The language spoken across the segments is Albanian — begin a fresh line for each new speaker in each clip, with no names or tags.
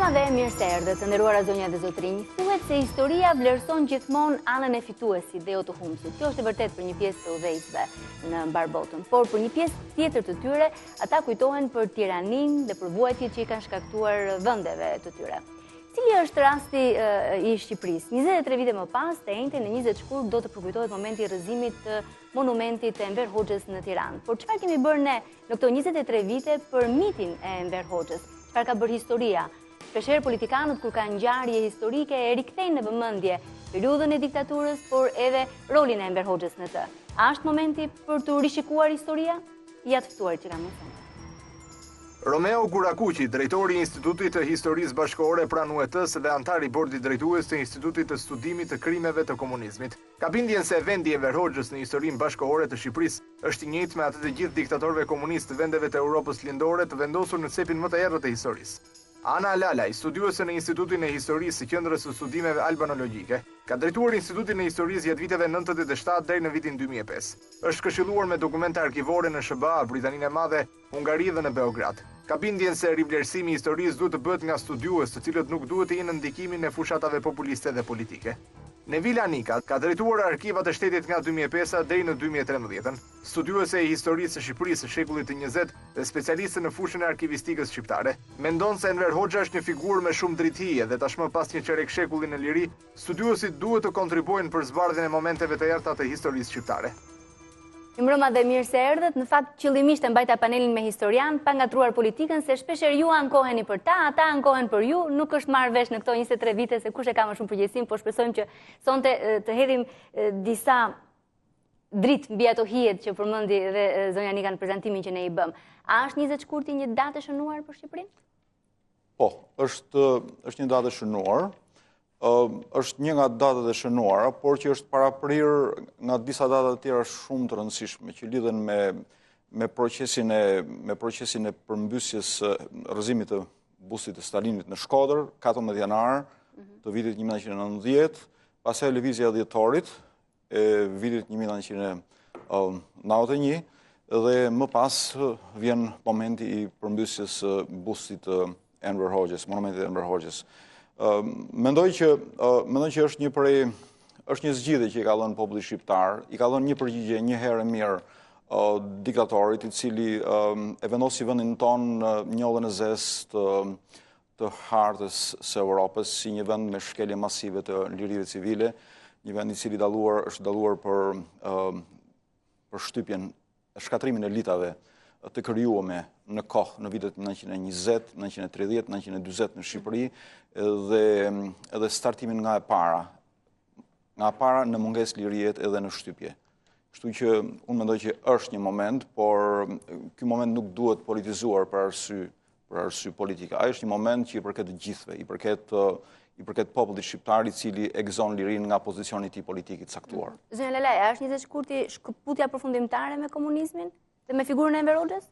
Dhe mirë se erdhët, të nderuara zonja dhe zotrinj. Thuhet se historia vlerëson gjithmonë anën e fituesit dhe jo të humbësit. Kjo është e vërtet për një pjesë të udhëheqësve në mbar botën, por për një pjesë tjetër të tyre, ata kujtohen për tiraninë dhe për vuajtjet që i kanë shkaktuar vendeve të tyre. Cili është rasti i Shqipërisë? 23 vite më pas, të njëjtën në 20 shkurt do të përkujtohet momenti i rrëzimit të monumentit të Enver Hoxhës në Tiranë. Por çfarë kemi bërë ne në këto 23 vite për mitin e Enver Hoxhës? Çfarë ka bërë historia? Shpeshherë politikanët kur kanë ngjarje historike e rikthejnë në vëmendje periudhën e diktaturës, por edhe rolin e Enver Hoxhës në të. A është momenti për të rishikuar historia? Ja të ftuar që kanë më thënë.
Romeo Kurakuqi, drejtori i Institutit të Historisë Bashkëore pranë UET-s dhe antar i bordit drejtues të Institutit të Studimit të Krimeve të Komunizmit, ka bindjen se vendi Enver Hoxhës në historinë bashkëore të Shqipërisë është i njëjtë me atë të gjithë diktatorëve komunistë të vendeve të Europës lindore të vendosur në cepin më të errët të historisë. Ana Lalaj, studiuese në Institutin e Historisë së Qendrës së Studimeve Albanologjike, ka drejtuar Institutin e Historisë gjatë viteve 97 deri në vitin 2005. Është këshilluar me dokumente arkivore në SBA, Britaninë e Madhe, Hungari dhe në Beograd. Ka bindjen se rivlerësimi i historisë duhet të bëhet nga studiues, të cilët nuk duhet të jenë në ndikimin e fushatave populiste dhe politike. Nevila Nika ka drejtuar arkivat e shtetit nga 2005 deri në 2013, studiuese e historisë së Shqipërisë së shekullit të 20 dhe specialiste në fushën e arkivistikës shqiptare. Mendon se Enver Hoxha është një figurë me shumë drejtije dhe tashmë pas një çerek shekulli në liri, studiuesit duhet të kontribuojnë për zbardhjen e momenteve të errta të historisë shqiptare.
Mbrëma dhe mirë se erdhët, në fakt qëllimisht e mbajta panelin me historian, pa ngatruar politikën, se shpesher ju ankoheni për ta, ata ankohen për ju, nuk është marrë vesh në këto 23 vite se kush e ka më shumë përgjegjësim, por shpresojmë që sonte të hedhim disa dritë mbi ato hijet që përmendi dhe zonja Nika në prezantimin që ne i bëm. A është 20 shkurti një datë e shënuar për Shqipërinë?
Po, është një datë e shënuar. Është një nga datët e shënuara, por që është paraprir nga disa datat të tjera shumë të rëndësishme që lidhen me procesin e përmbysjes rrëzimit të bustit të Stalinit në Shkodër, 14 janar të vitit 1990, pastaj lëvizja e dhjetorit e vitit 1991 dhe më pas vjen momenti i përmbysjes bustit të Enver Hoxhës, monumentit Enver Hoxhës. Mendoj që është një zgjidhje që i ka dhënë populli shqiptar, i ka dhënë një përgjigje një herë mirë diktatorit i cili e vendosi vendin tonë në njollën e zezë të hartës së Europës si një vend me shkelje masive të lirive civile, një vend i cili është dalluar për shtypjen, shkatrimin e elitave të krijuame në kohë në vitet 1920, 1930, 1940 në Shqipëri edhe startimin nga e para në mungesë lirijet edhe në shtypje. Kështu që unë mendoj që është një moment, por ky moment nuk duhet politizuar për arsye politike. Ai është një moment që i përket të gjithëve, i përket popullit shqiptar i cili e gëzon lirinë nga pozicioni i tij politik i caktuar.
Zonja Lalaj, a është 20 shkurti shkëputja përfundimtare me komunizmin dhe me figurën e Enver Hoxhës?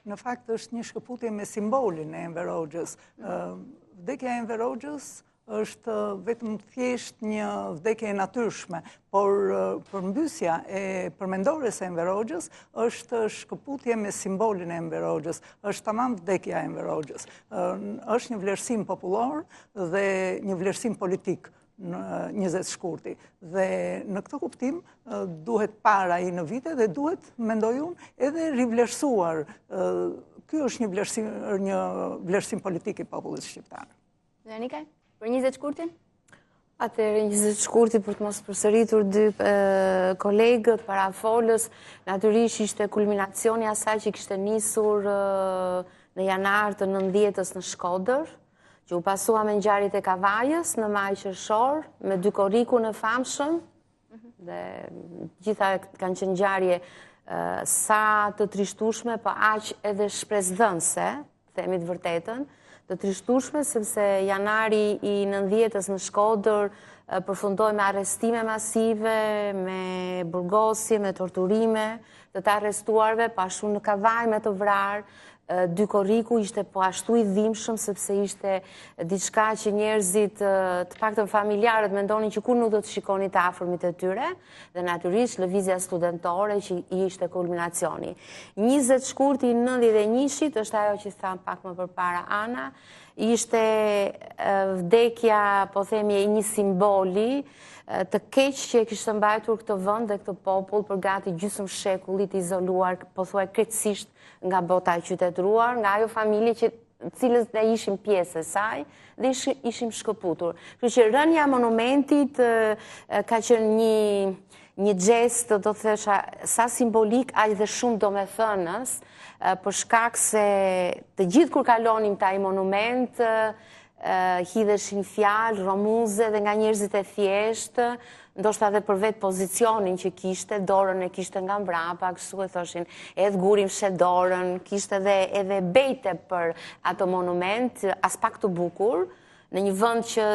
Në fakt është një shkëputje me simbolin e Enver Hoxhës. Vdekja e Enver Hoxhës është vetëm thjesht një vdekje e natyrshme, por përmbysja e përmendores e Enver Hoxhës është shkëputje me simbolin e Enver Hoxhës, është tamam vdekja e Enver Hoxhës. Është një vlerësim popullor dhe një vlerësim politik në 20 shkurti. Dhe në këtë kuptim duhet para i në vite dhe duhet, mendoj unë, edhe rivlerësuar. Ky është një vlerësim politik i popullit shqiptar.
Nika, për 20 shkurtin?
Atëherë 20 shkurti për të mos përsëritur dy kolegët para folës, natyrisht ishte kulminacioni asaj që kishte nisur në janar të 90-s në Shkodër, që u pasua me ngjarjet e Kavajës në maj qershor, me dy korriku në famshëm, dhe gjitha kanë qenë ngjarje sa të trishtueshme, po aq edhe shpresdhënëse, themi të vërtetën, të trishtueshme sepse janari i 90-s në Shkodër përfundoi me arrestime masive, me burgosje, me torturime të arrestuarve, po ashtu në Kavaj me të vrarë, dy korriku ishte po ashtu i dhimbshëm sepse ishte diçka që njerëzit të paktën familjarët mendonin që kur nuk do të shikonin të afërmit e tyre dhe natyrisht lëvizja studentore që ishte kulminacioni. 20 shkurti 91-shit është ajo që tham pak më përpara Ana, ishte vdekja, po themi, një simboli të keq që e kishte mbajtur këtë vend dhe këtë popull për gati gjysmë shekullit izoluar, pothuaj krejtësisht nga bota e qytetëruar, nga ajo familje cilës ne ishim pjesë e saj dhe ishim shkëputur. Kështu që rënja monumentit ka qenë një gjest, do të thesha, sa simbolik, aq dhe shumë domethënës, për shkak se të gjithë kur kalonim taj monument, hidheshin fjalë, romuze dhe nga njerëzit e thjeshtë, ndoshta edhe për vetë pozicionin që kishte, dorën e kishte nga mbrapa, kështu e thoshin, edhe gurim fshet dorën, kishte edhe bejte për ato monument, as pak të bukur, në një vend që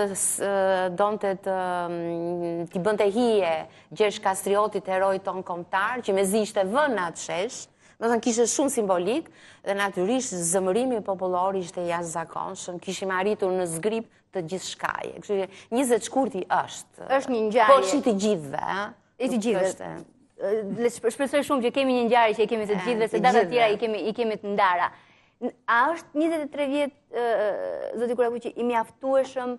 donte t'i bënte hije Gjergj Kastriotit, heroi ton kombëtar, që mezi ishte vënë në atë shesh, do të thënë kishte shumë simbolik dhe natyrisht zëmërimi popullor ishte jashtëzakonshëm, kishim arritur në zgrip të gjithë shkaje. Kështu që 20 shkurti është.
Është një ngjarje.
Po shi të gjithëve, ëh.
I të gjithëve. Le të shpresoj shumë që kemi një ngjarje që i kemi të gjithëve, se data tjera i kemi të ndara. A është 23 vjet, zoti Kurakuqi, i mjaftueshëm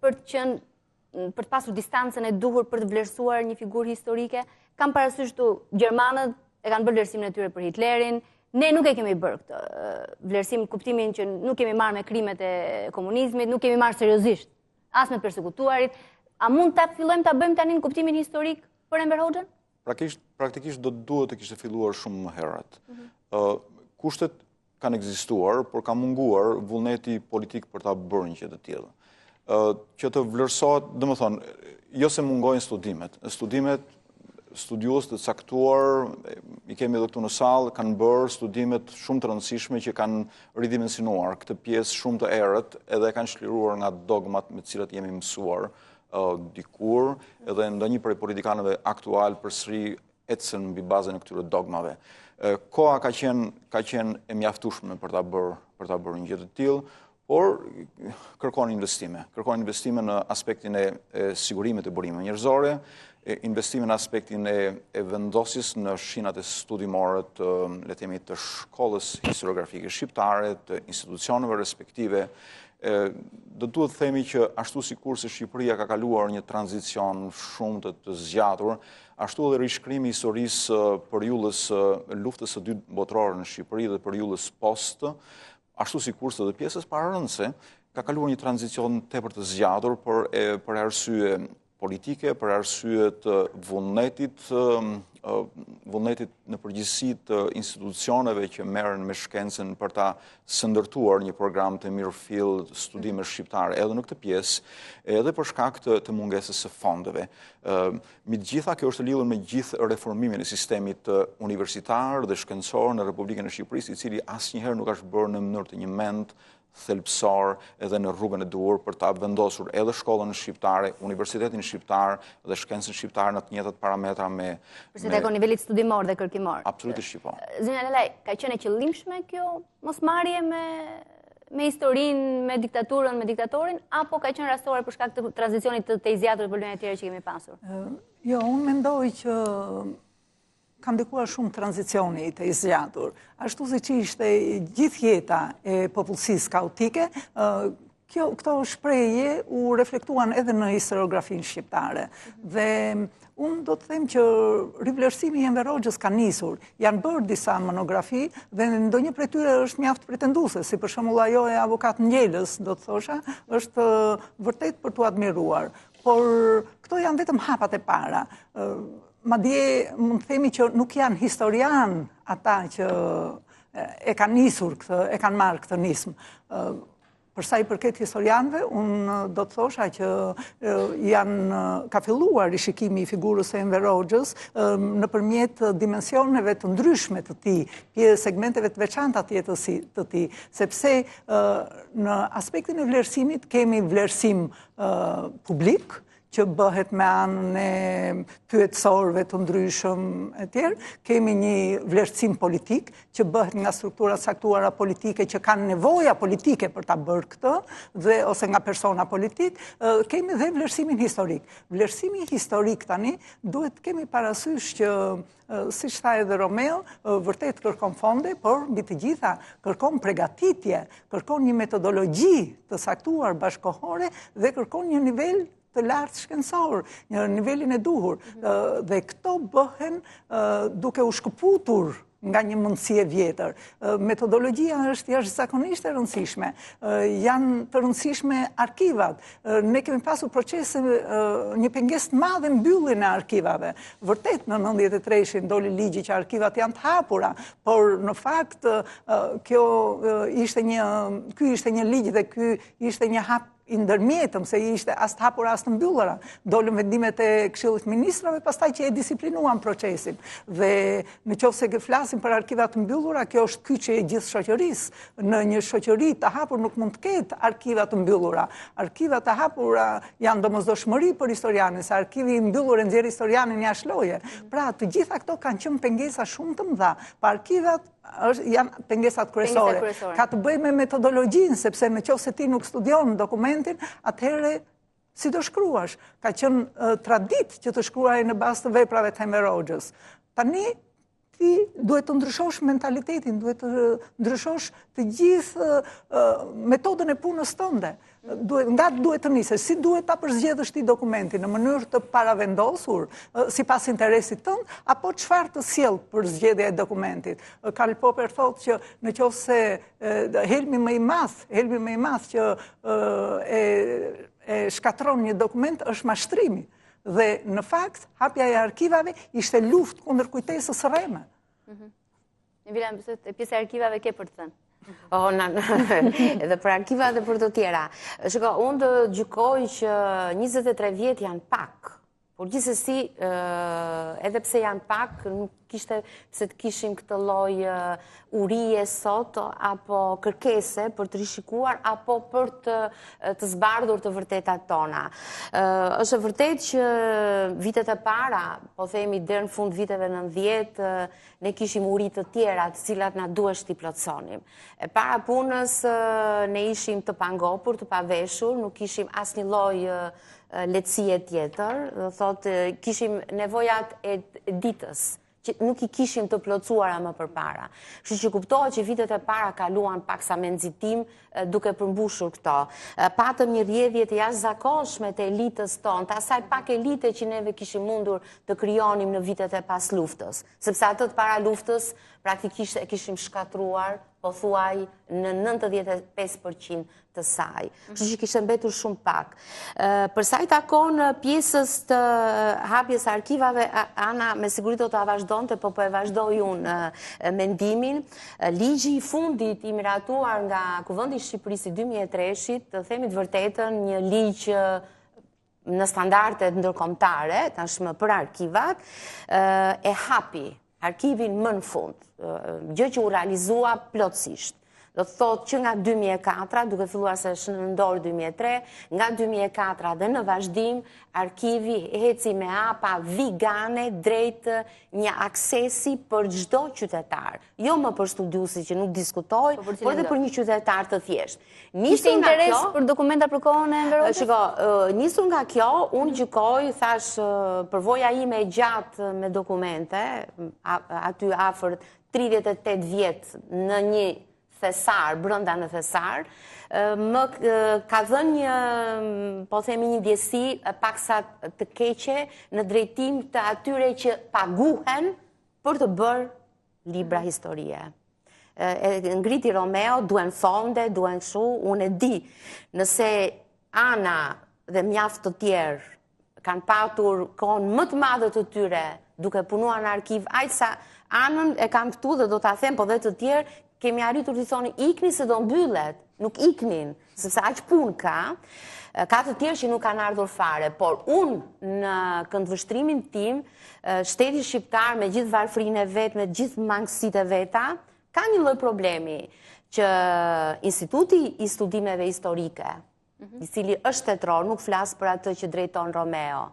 për të pasur distancën e duhur për të vlerësuar një figurë historike? Kam parasysh këtu gjermanët e kanë bërë vlerësimin e tyre për Hitlerin. Ne nuk e kemi bërë këtë vlerësim, kuptimin që nuk kemi marrë me krimet e komunizmit, nuk kemi marrë seriozisht as me persekutuarit. A mund ta fillojmë ta bëjmë tani në kuptimin historik për Enver Hoxhën?
Praktikisht do duhet të kishte filluar shumë më herët. Kushtet kanë ekzistuar, por ka munguar vullneti politik për ta bërë një gjë të tillë. Që të vlerësohet, domethënë, jo se mungojnë studimet studiues të caktuar, i kemi edhe këtu në sallë, kanë bërë studimet shumë të rëndësishme që kanë ridimensionuar këtë pjesë shumë të errët edhe kanë shliruar nga dogmat me të cilat jemi mësuar dikur, edhe ndonjë prej politikanëve aktual përsëri ecën mbi bazën e këtyre dogmave. Koha ka qenë e mjaftueshme për ta bërë një gjë të tillë, por kërkon investime në aspektin e sigurimit të burimeve njerëzore, investime në aspektin e vendosjes në shinat e studimore le të themi të shkollës historiografike shqiptare, të institucioneve respektive. Do duhet të themi që ashtu sikur se Shqipëria ka kaluar një tranzicion shumë të zgjatur, ashtu edhe rishkrimi i historisë përjullës luftës së dytë botërore në Shqipëri dhe përjullës post, ashtu sikur se edhe pjesës pararëndëse, ka kaluar një tranzicion tepër të zgjatur për arsye politike, për arsye të vullnetit në përgjithësi të institucioneve që merren me shkencën për ta sëndërtuar një program të mirëfill studime shqiptare edhe në këtë pjesë, edhe për shkak të mungesës së fondeve. Megjithatë, kjo është lidhur me gjithë reformimin e sistemit universitar dhe shkencor në Republikën e Shqipërisë, i cili asnjëherë nuk është bërë në mënyrë të një mend thelbësor edhe në rrugën e duhur për ta vendosur edhe shkollën shqiptare, universitetin shqiptar dhe shkencën shqiptare në të njëjtat parametra me
përse tek nivelit studimor dhe kërkimor.
Absolutisht po.
Zënia Lalaj, ka qenë e qëllimshme kjo mosmarrje me historinë, me diktaturën, me diktatorin, apo ka qenë rastore për shkak të tranzicionit të zgjatur të problemeve të tjera që kemi pasur?
Jo, unë mendoj që ka ndikuar shumë tranzicioni të zgjatur. Ashtu si që ishte gjithë jeta e popullsisë kaotike, këto shprehje u reflektuan edhe në historiografinë shqiptare. Dhe unë do të them që rivlerësimi i Enver Hoxhës ka nisur. Janë bërë disa monografi dhe ndonjë prej tyre është mjaft pretenduese, si për shembull ajo e avokat Njelës, do të thosha, është vërtet për t'u admiruar. Por këto janë vetëm hapat e para. Madje mund të themi që nuk janë historian ata që e kanë nisur këtë, e kanë marrë këtë nismë. Për sa i përket historianëve, unë do të thosha që ka filluar rishikimi i figurës së Enver Hoxhës nëpërmjet dimensioneve të ndryshme të tij, segmenteve të veçanta të jetës të tij, sepse në aspektin e vlerësimit kemi vlerësim publik, që bëhet me anën e pyetësorëve të ndryshëm e tjerë, kemi një vlerësim politik që bëhet nga struktura saktuara politike që kanë nevoja politike për ta bërë këtë, dhe ose nga persona politik, kemi dhe vlerësimin historik. Vlerësimi historik tani duhet kemi parasysh që si shta edhe Romeo, vërtet kërkon fonde, por mbi të gjitha kërkon pregatitje, kërkon një metodologji të saktuar bashkohore dhe kërkon një nivel të lartë shkencor, një nivelin e duhur. Dhe këto bëhen duke u shkëputur nga një mundësi e vjetër. Metodologjia është jashtëzakonisht e rëndësishme. Janë të rëndësishme arkivat. Ne kemi pasur procese, një pengesë të madhe mbylljen e arkivave. Vërtet në 93 doli ligji që arkivat janë të hapura, por në fakt ky ishte një ligj dhe ky ishte një hap i ndërmjetëm, se ishte as të hapur as të mbyllura. Dolën vendimet e Këshillit Ministrave, pastaj që e disiplinuan procesin. Dhe në qoftë se flasim për arkivat të mbyllura, kjo është kyçe e gjithë shoqërisë. Në një shoqëri të hapur nuk mund të ketë arkiva të mbyllura. Arkivat të hapura janë domosdoshmëri për historianin, se arkivi i mbyllur e nxjerr historianin jashtë loje. Pra, të gjitha këto kanë qenë pengesa shumë të mëdha. Pa arkivat janë pengesat kryesore. Ka të bëjë me metodologjinë, sepse në qoftë se ti nuk studion dokumentin, atëherë si do shkruash? Ka qenë tradit që të shkruaj në bazë të veprave të Enver Hoxhës. Tani ti duhet të ndryshosh mentalitetin, duhet të ndryshosh të gjithë metodën e punës tënde. Nga duhet të nisesh, si duhet ta përzgjedhësh ti dokumentin në mënyrë të paravendosur, sipas interesit tënd, apo çfarë të sjell për zgjedhja e dokumentit. Karl Popper thotë që në qoftë se helmi më i madh që e shkatron një dokument është mashtrimi. Dhe në fakt, hapja e arkivave ishte luftë kundër kujtesës së rreme.
Vilan, pjesë e arkivave ke për të thënë?
Edhe për arkiva dhe për të tjera. Shiko, unë të gjykoj që 23 vjetë janë pak, por gjithsesi, edhe pse janë pak, nuk kishte pse të kishim këtë lloj urie sot, apo kërkese për të rishikuar, apo për të zbardhur të vërtetat tona. Është vërtet që vitet e para, po themi deri në fund viteve 90, ne kishim uri të tjera, të cilat na duhesh t'i plotësonim. E para punës ne ishim të pangopur, të paveshur, nuk kishim asnjë lloj lehtësie tjetër, thotë kishim nevojat e ditës, që nuk i kishim të plotësuara më përpara. Kështu që kuptohet që vitet e para kaluan paksa me nxitim duke përmbushur këto. Patëm një rrjedhje të jashtëzakonshme të elitës tonë, të asaj pak elite që neve kishim mundur të krijonim në vitet e pas luftës, sepse atë të para luftës praktikisht e kishim shkatruar, po thuaj në 95% të saj. Kështu që kishte mbetur shumë pak. Për sa i takon pjesës të hapjes arkivave, Ana me siguri do ta vazhdonte, po e vazhdoj unë mendimin. Ligji i fundit i miratuar nga Kuvendi i Shqipërisë i 2003-shit, të themi të vërtetën, një ligj në standardet ndërkombëtare, tashmë për arkivat, e hapi arkivin më në fund, gjë që u realizua plotësisht. Do të thotë që nga 2004, duke filluar se shënëndor 2003, nga 2004 dhe në vazhdim, arkivi heci me hapa vigane drejt një aksesi për çdo qytetar. Jo më për studiusi që nuk diskutoj, por edhe për një qytetar të thjesht.
Ishte interes për dokumenta për kohën e Enver Hoxhës?
Shiko, nisur nga kjo, unë gjykoj, thash, përvoja ime e gjatë me dokumente, aty afër 38 vjet në një thesar, brenda në thesar, më ka dhënë një, po themi një ndjesi paksa të keqe në drejtim të atyre që paguhen për të bërë libra historie. Ngriti Romeo, duen fonde, duen kështu, unë e di, nëse Ana dhe mjaft të tjerë kanë patur kohën më të madhe të tyre duke punuar në arkiv, aq sa Anën e kam këtu dhe do ta them, po dhe të tjerë, kemi arritur të thoni ikni se do mbyllet, nuk iknin, sepse aq punë ka të tjerë që nuk kanë ardhur fare, por unë në këndvështrimin tim, shteti shqiptar me gjithë varfërinë e vet, me gjithë mangësitë e veta, ka një lloj problemi që Instituti i Studimeve Historike i cili është tetror, nuk flas për atë që drejton Romeo.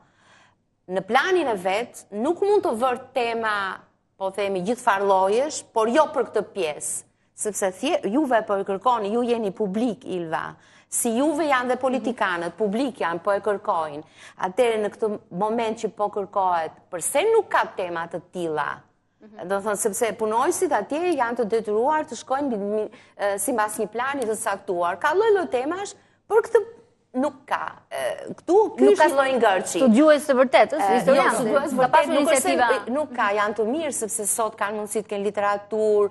Në planin e vet, nuk mund të vërë tema, po themi, gjithë farlojesh, por jo për këtë pjesë. Sepse juve po e kërkoni, ju jeni publik, Ilva. Si juve janë dhe politikanët, publik janë, po e kërkojnë. Atëre në këtë moment që po kërkohet, përse nuk ka temat të tilla? Do të thonë, sepse punojësit atje janë të detyruar të shkojnë sipas një plani të saktuar. Ka lloj temash, por këtë nuk ka. Këtu ky është lloj ngërçi.
Studiues së vërtetës, historianë.
Studiues vërtet nuk ka, janë të mirë sepse sot kanë mundësi të kenë literaturë,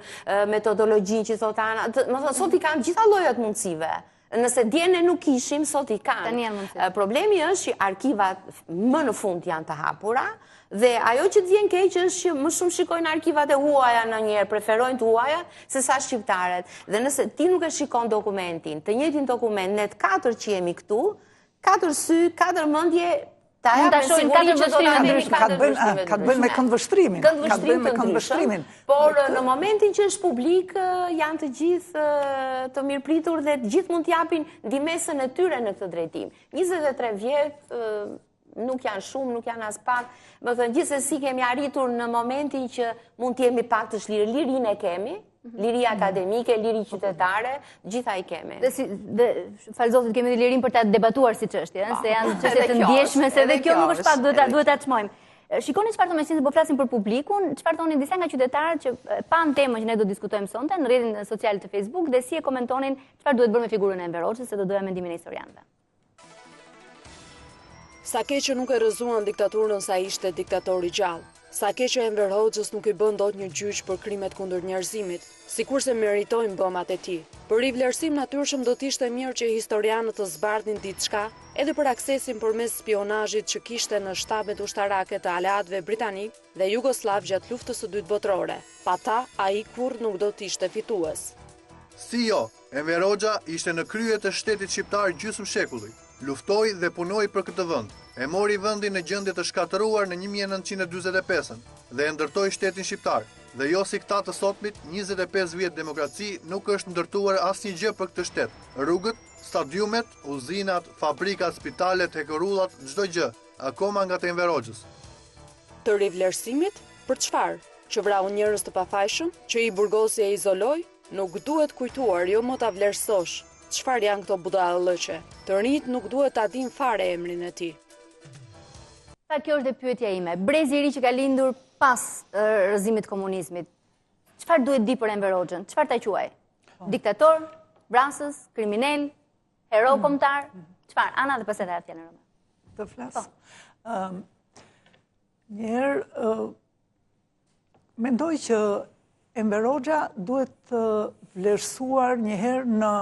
metodologji që thot Ana, do të thonë sot i kanë gjitha llojet mundësive. Nëse djene nuk ishim, sot i kanë. Problemi është që arkivat më në fund janë të hapura, dhe ajo që të vjen keq është që më shumë shikojnë arkivat e huaja në njerë, preferojnë të huaja se sa shqiptaret. Dhe nëse ti nuk e shikon dokumentin, të njëjtin dokument, ne të 4 që jemi këtu, 4 sy, 4 mendje, ta japë siguri që do të kemi 4 vështrime.
Ka të bëjnë me këndvështrimin.
Këndvështrim, por në momentin që është publik, janë të gjithë të mirëpritur dhe të gjithë mund t'japin ndihmesën e tyre në këtë drejtim. 23 vjet nuk janë shumë, nuk janë as pak. Më thënë, gjithsesi kemi arritur në momentin që mund t'jemi pak të shlirë. Lirinë e kemi, liri akademike, liri qytetare, gjitha i kemi.
Dhe falëzotit kemi dhe lirin për ta debatuar si çështje, se janë çështje të ndjeshme, se dhe kjo nuk është pak, duhet ta çmojmë. Shikoni çfarë thonë, se po flasim për publikun, çfarë thonin disa nga qytetarët që pan temën që ne do diskutojmë sonte në rrjetin social të Facebook dhe si e komentonin çfarë duhet bërë me figurën e Enver Hoxhës, se do doja mendimin e historianëve.
Sa keq që nuk e rrëzuan diktaturën sa ishte diktator i gjallë. Sa keq që Enver Hoxhës nuk i bën dot një gjyq për krimet kundër njerëzimit, sikurse meritojnë bëmat e tij. Për i vlerësim natyrshëm do të ishte mirë që historianët të zbardhin diçka edhe për aksesin përmes spionazhit që kishte në shtabet ushtarake të aleatëve britanik dhe jugoslav gjatë luftës së dytë botërore. Pa ta, ai kurrë nuk do të ishte fitues.
Si jo, Enver Hoxha ishte në krye të shtetit shqiptar gjysmë shekulli. Luftoi dhe punoi për këtë vend. E mori vendin në gjendje të shkatëruar në 1945 dhe e ndërtoi shtetin shqiptar. Dhe jo si këta të sotmit, 25 vjet demokraci nuk është ndërtuar asnjë gjë për këtë shtet. Rrugët, stadiumet, uzinat, fabrikat, spitalet, hekorullat, çdo gjë, akoma nga te Enver Hoxhës.
Të rivlerësimit, për çfarë? Që vrau njerëz të pafajshëm, që i burgosi e izoloi, nuk duhet kujtuar, jo më ta vlerësosh. Çfarë janë këto budallëqe? Të rinjt nuk duhet ta dinë fare emrin e tij.
Kjo është dhe pyetja ime. Brezi i ri që ka lindur pas rrëzimit komunizmit, çfarë duhet di për Enver Hoxhën? Çfarë ta quaj? Diktator, vrasës, kriminal, hero kombëtar? Çfarë? Ana dhe pastaj ta fjalën Roma.
Të flas. Njëherë mendoj që Enver Hoxha duhet të vlerësuar njëherë në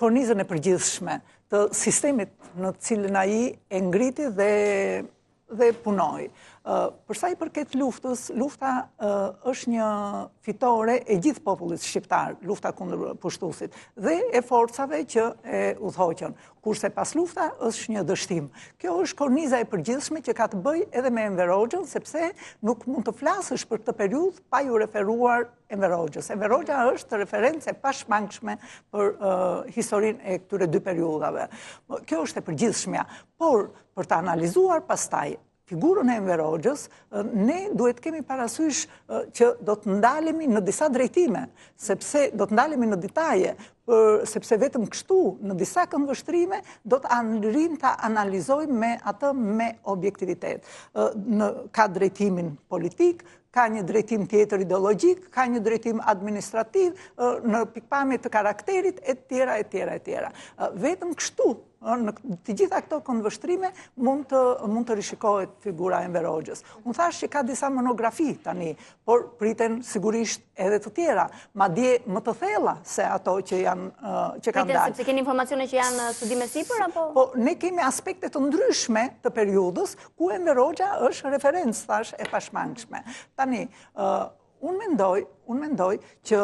kornizën e përgjithshme të sistemit në cilën ai e ngriti dhe punoi. Për sa i përket luftës, lufta është një fitore e gjithë popullit shqiptar, lufta kundër pushtuesit dhe e forcave që e udhëhoqën. Kurse pas lufta është një dështim. Kjo është korniza e përgjithshme që ka të bëjë edhe me Enver Hoxhën, sepse nuk mund të flasësh për këtë periudhë pa ju referuar Enver Hoxhës. Enver Hoxha është referencë e pashmangshme për historinë e këtyre dy periudhave. Kjo është e përgjithshmja, por për të analizuar pastaj figurën e Enver Hoxhës, ne duhet kemi parasysh që do të ndalemi në disa drejtime, sepse do të ndalemi në detaje, sepse vetëm kështu në disa këndvështrime do të arrijmë ta analizojmë me atë me objektivitet. Ka drejtimin politik, ka një drejtim tjetër ideologjik, ka një drejtim administrativ, në pikpamje të karakterit, e tjera. Vetëm kështu, në të gjitha këto këndvështrime, mund të rishikohet figura Enver Hoxhës. Unë thash që ka disa monografi tani, por priten sigurisht edhe të tjera, madje më të thella se ato që kanë dalë.
Sepse keni informacione që janë studime sipër apo?
Po, ne kemi aspekte të ndryshme të periudhës ku Enver Hoxha është referencë, thash, e pashmangshme. Tani, unë mendoj që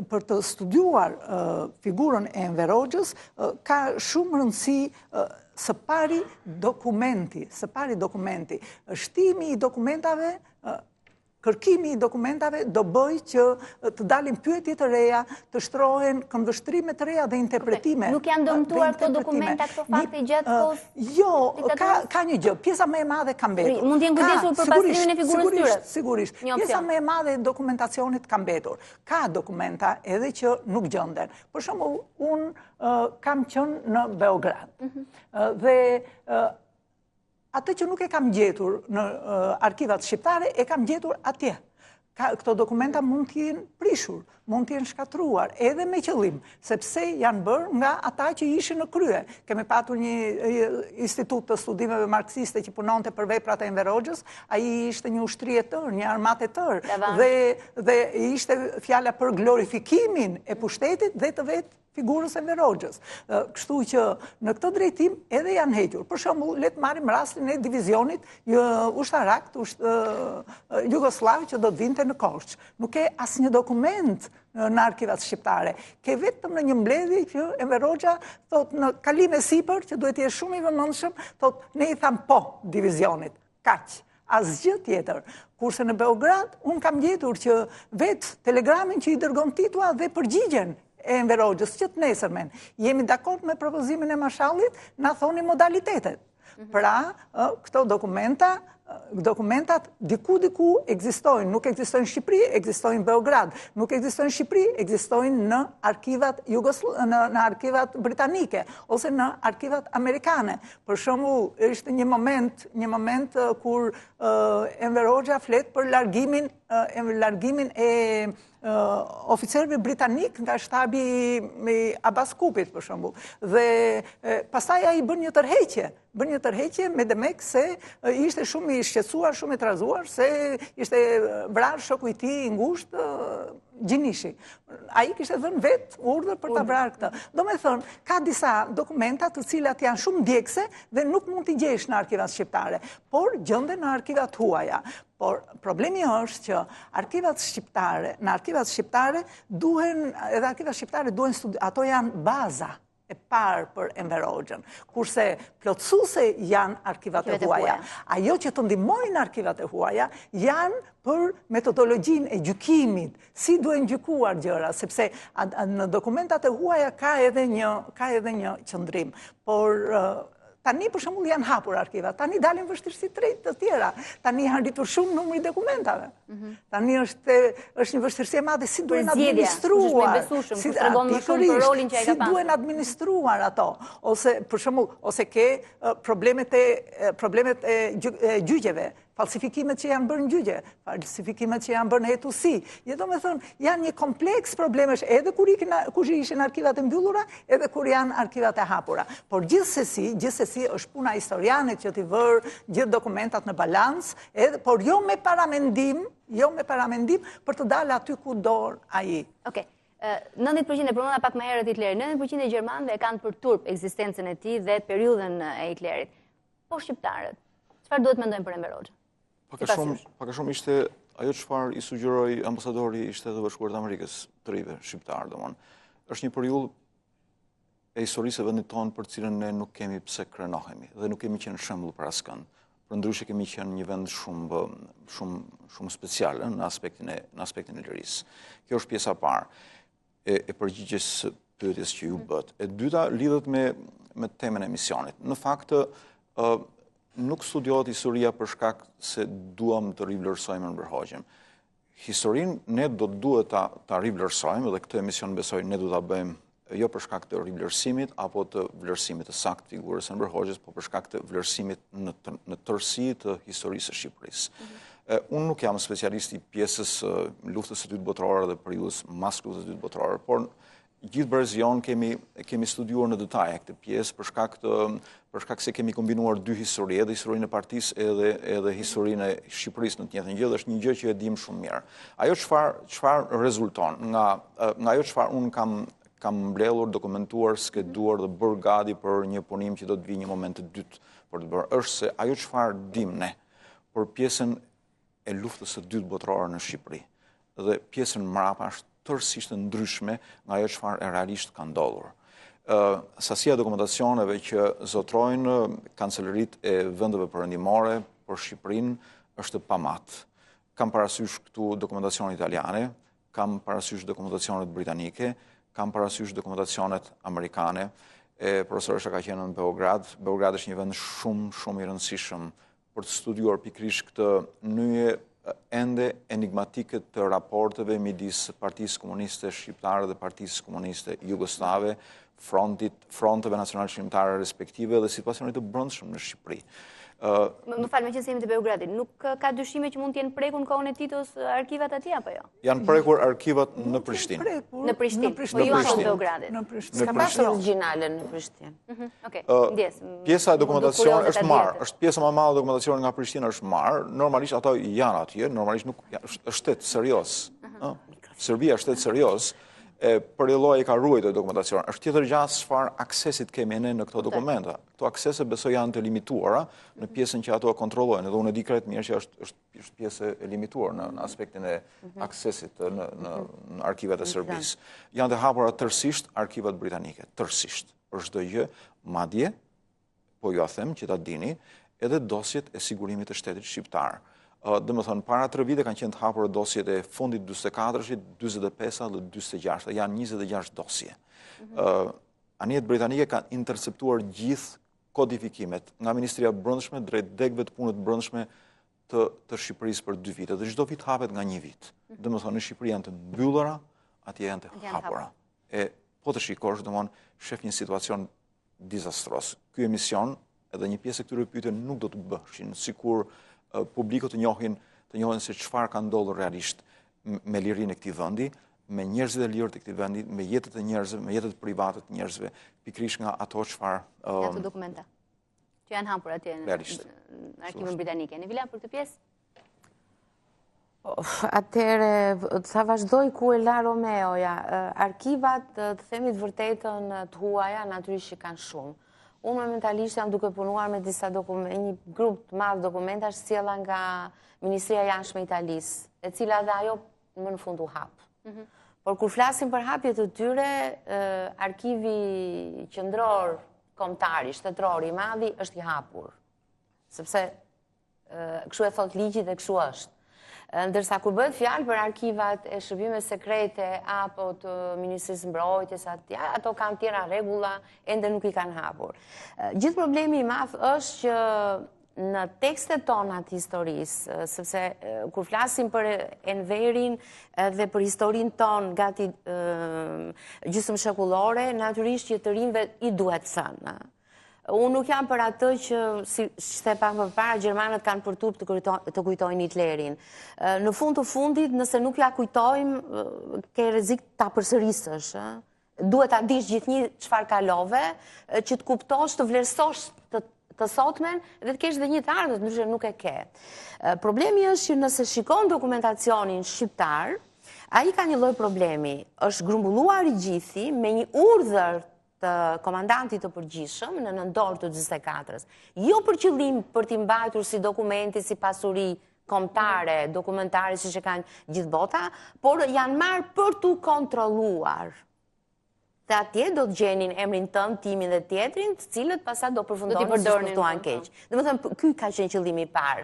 për të studiuar figurën e Enver Hoxhës ka shumë rëndësi së pari dokumenti. Shtimi i dokumentave kërkimi i dokumentave do bëj që të dalin pyetje të reja, të shtrohen këndvështrime të reja dhe interpretime.
Nuk janë dëmtuar këto dokumenta, këto fakte gjatë kohës?
Jo, ka një gjë. Pjesa më e madhe ka mbetur.
Mund të jenë kujdesur për pastrimin e figurës tyre?
Sigurisht. Pjesa më e madhe e dokumentacionit ka mbetur. Ka dokumenta edhe që nuk gjenden. Për shembull, unë kam qenë në Beograd. Dhe atë që nuk e kam gjetur në arkivat shqiptare, e kam gjetur atje. Këto dokumenta mund t'jenë prishur, mund t'jenë shkatruar, edhe me qëllim, sepse janë bërë nga ata që ishin në krye. Kemi patur një institut të studimeve marksiste që punonte për veprat e Enver Hoxhës, ai ishte një ushtri e tërë, një armat e tërë, dhe ishte fjala për glorifikimin e pushtetit dhe të vetë figurës Enver Hoxhës. Kështu që në këtë drejtim edhe janë hequr. Për shembull, le të marrim rastin e divizionit ushtarak të Jugoslav që do të vinte në Korçë. Nuk ke asnjë dokument në arkivat shqiptare. Ke vetëm në një mbledhje që Enver Hoxha thot në kalim e sipër që duhet të jesh shumë i vëmendshëm, thot ne i tham po divizionit. Kaq. Asgjë tjetër. Kurse në Beograd, unë kam gjetur që vetë telegramin që i dërgon Titua dhe përgjigjen e Enver Hoxhës, që të nesërmen, jemi dakord me propozimin e Mashallit, na thoni modalitetet. Pra, këto dokumentat diku ekzistojnë, nuk ekzistojnë në Shqipëri, ekzistojnë në Beograd, nuk ekzistojnë në Shqipëri, ekzistojnë në arkivat britanike, ose në arkivat amerikane. Për shembull, është një moment kur Enver Hoxha flet për largimin e oficerëve britanik nga shtabi i Abbas Kupit, për shembull. Dhe pastaj ai bën një tërheqje me demek se ishte shumë i shqetësuar, shumë i trazuar, se ishte vrarë shoku i tij i ngushtë, Gjinishi. Ai kishte dhënë vetë urdhër për ta vrarë këtë. Domethënë, ka disa dokumenta të cilat janë shumë ndjekse dhe nuk mund t'i gjesh në arkivat shqiptare, por gjenden në arkivat huaja. Por problemi është që në arkivat shqiptare duhen ato janë baza e parë për Enver Hoxhën, kurse plotësuese janë arkivat e huaja. Ajo që të ndihmojnë arkivat e huaja janë për metodologjinë e gjykimit, si duhen gjykuar gjëra, sepse në dokumentat e huaja ka edhe një qëndrim, por tani për shembull janë hapur arkivat, tani dalin vështirësi të tjera, tani janë rritur shumë numri i dokumentave. Tani është një vështirësi e madhe si duhen administruar, si duhen administruar ato, ose për shembull, ose ke problemet e gjyqeve, falsifikimet që janë bërë në gjyqe, falsifikimet që janë bërë në hetusi. Domethënë, janë një kompleks problemesh edhe kur ishin arkivat e mbyllura, edhe kur janë arkivat e hapura. Por gjithsesi është puna historianit që t'i vërë gjithë dokumentat në balans, por jo me paramendim për të dalë aty ku dorë ai.
Okej. 90% e përmenda pak më herët Hitleri, 90% e gjermanëve e kanë për turp ekzistencën e tij dhe periudhën e Hitlerit. Po shqiptarët, çfarë duhet mendojnë për Enver Hoxhën?
Pak a shumë ishte ajo çfarë i sugjeroi ambasadori i Shtetit Bashkuar të Amerikës të rive shqiptar, domthonë. Është një periudhë e historisë së vendit tonë për cilën ne nuk kemi pse krenohemi dhe nuk kemi qenë shembull për askënd. Përndryshe kemi qenë një vend shumë special në aspektin e lirisë. Kjo është pjesa e parë e përgjigjes së pyetjes që ju bët. E dyta lidhet me temën e emisionit. Në fakt, nuk studiohet historia për shkak se duam të rivlerësojmë Enver Hoxhën. Historinë ne do duhet ta rivlerësojmë dhe këtë emision besoj ne do ta bëjmë jo për shkak të rivlerësimit apo të vlerësimit të saktë figurës Enver Hoxhës, po për shkak të vlerësimit në tërësi të historisë së Shqipërisë. Unë nuk jam specialist i pjesës luftës së dytë botërore dhe periudhës mas luftës së dytë botërore, por gjithë Bërzion kemi studiuar në detaj këtë pjesë për shkak se kemi kombinuar dy histori, edhe historinë e partisë edhe historinë e Shqipërisë në të njëjtën gjë, dhe është një gjë që e dim shumë mirë. Ajo çfarë rezulton nga ajo çfarë unë kam mbledhur, dokumentuar, skeduar dhe bërë gati për një punim që do të vijë një moment të dytë për të bërë, është se ajo çfarë dim ne për pjesën e luftës së dytë botërore në Shqipëri dhe pjesën mrapa është tërësisht e ndryshme nga ajo çfarë realisht ka ndodhur. Sasia dokumentacioneve që zotrojnë kancelerit e vendeve perëndimore për Shqipërinë është pamat. kam parasysh këtu dokumentacionet italiane, kam parasysh dokumentacionet britanike, kam parasysh dokumentacionet amerikane. Profesorësha ka qenë në Beograd. Beograd është një vend shumë i rëndësishëm për të studiuar pikërisht këtë nyje ende enigmatike të raporteve midis Partisë Komuniste Shqiptare dhe Partisë Komuniste Jugoslave, fronteve nacionale shqiptare respektive dhe situacionit të brendshëm në Shqipëri.
Më falë, me që se jemi të Beogradit, nuk ka dyshime që mund t'jenë prekur në kohën e Titos arkivat atje, apo jo?
Janë prekur arkivat në Prishtinë.
Në Prishtinë, po jo në Beogradit.
Ska pasur origjinale në Prishtinë.
Pjesa e dokumentacionit është marrë, është pjesa më e madhe e dokumentacionit nga Prishtina është marrë, normalisht ato janë atje, normalisht nuk është shtet serioz. Serbia është shtet serioz. Për i lloj ka ruajtur dokumentacion. Është tjetër gjë çfarë aksesit kemi ne në këto dokumenta. Këto aksese besoj janë të limituara në pjesën që ato kontrollojnë, dhe unë e di krejt mirë që është pjesë e limituar në aspektin e aksesit në arkivat e Serbisë. Janë të hapura tërësisht arkivat britanike, tërësisht, për çdo gjë, madje, po ju a them që ta dini, edhe dosjet e sigurimit të shtetit shqiptar. Dhe më thënë, para 3 vite kanë qenë të hapur dosjet e fundit 24-shit, 25 dhe 26, janë 26 dosje. Anijet britanike kanë interceptuar gjithë kodifikimet nga Ministria Brendshme drejt degëve të punët brendshme të Shqipërisë për 2 vite, dhe çdo vit hapet nga 1 vit. Dhe më thënë, në Shqipëri janë të mbyllura, atje janë të hapura. Po të shikosh, domthon, shef një situacion dizastros. Ky emision, edhe një pjesë e këtyre pyetjeve nuk do të bëheshin, sikur publiku të njohin se çfarë ka ndodhur realisht me lirinë e këtij vendi, me njerëzit e lirë të këtij vendi, me jetët e njerëzve, me jetët private të njerëzve, pikërisht nga ato çfarë
ato dokumenta që janë hapur atje në arkivën britanike. Në vila për këtë pjesë?
Atëherë, sa vazhdoj ku e la Romeoja, arkivat, të themi të vërtetën të huaja, natyrisht që kanë shumë. Unë momentalisht jam duke punuar me disa dokumente, një grup të madh dokumentash sjella nga Ministria e Jashtme e Italisë, e cila dhe ajo më në fund u hap. Por kur flasim për hapjet të tyre, arkivi qendror kombëtar, shtetëror i madh është i hapur. Sepse kështu e thot ligji dhe kështu është. Ndërsa kur bëhet fjalë për arkivat e shërbimeve sekrete apo të Ministrisë Mbrojtjes, ato kanë tjera rregulla, ende nuk i kanë hapur. Gjithë problemi i madh është që në tekstet tona të historisë, sepse kur flasim për Enverin dhe për historinë tonë gati gjysmëshekullore, natyrisht që të rinjve i duhet thënë. Unë nuk jam për atë që, si shte pak më para, Gjermanët kanë për turp të kujtojnë Hitlerin. Në fund të fundit, nëse nuk ja kujtojmë, ke rrezik ta përsërisësh. Duhet ta dish gjithnjë çfarë kalove, që të kuptosh, të vlerësosh të sotmen dhe të kesh dhe një të ardhët, ndryshe nuk e ke. Problemi është që nëse shikon dokumentacionin shqiptar, ai ka një lloj problemi. Është grumbulluar i gjithi me një urdhër të komandantit të përgjithshëm në nëndor të 24-s. Jo për qëllim për t'i mbajtur si dokumenti, si pasuri kombëtare, dokumentare si që kanë gjithë bota, por janë marrë për t'u kontrolluar. Dhe atje do të gjenin emrin tënd, timin dhe tjetrin, të cilët pasat do përfundonin si shpëftuan keq. Domethënë, ky ka qenë qëllimi i parë.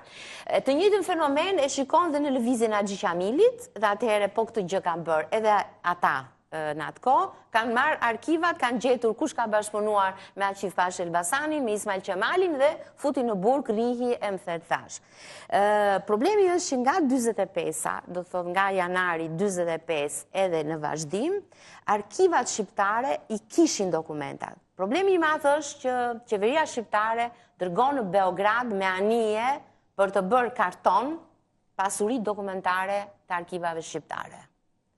Të njëjtin fenomen e shikon dhe në lëvizjen e Axhi Qamilit, dhe atëherë po këtë gjë kanë bërë edhe ata në atë kohë, kanë marrë arkivat, kanë gjetur kush ka bashkëpunuar me Aqif Pasha Elbasanin, me Ismail Qemalin dhe futi në burg Rihi e Mthet Thash. Problemi është që nga 45-a, do të thot nga janari 45 edhe në vazhdim, arkivat shqiptare i kishin dokumentat. Problemi i madh është që qeveria shqiptare dërgon në Beograd me anije për të bërë karton pasuri dokumentare të arkivave shqiptare.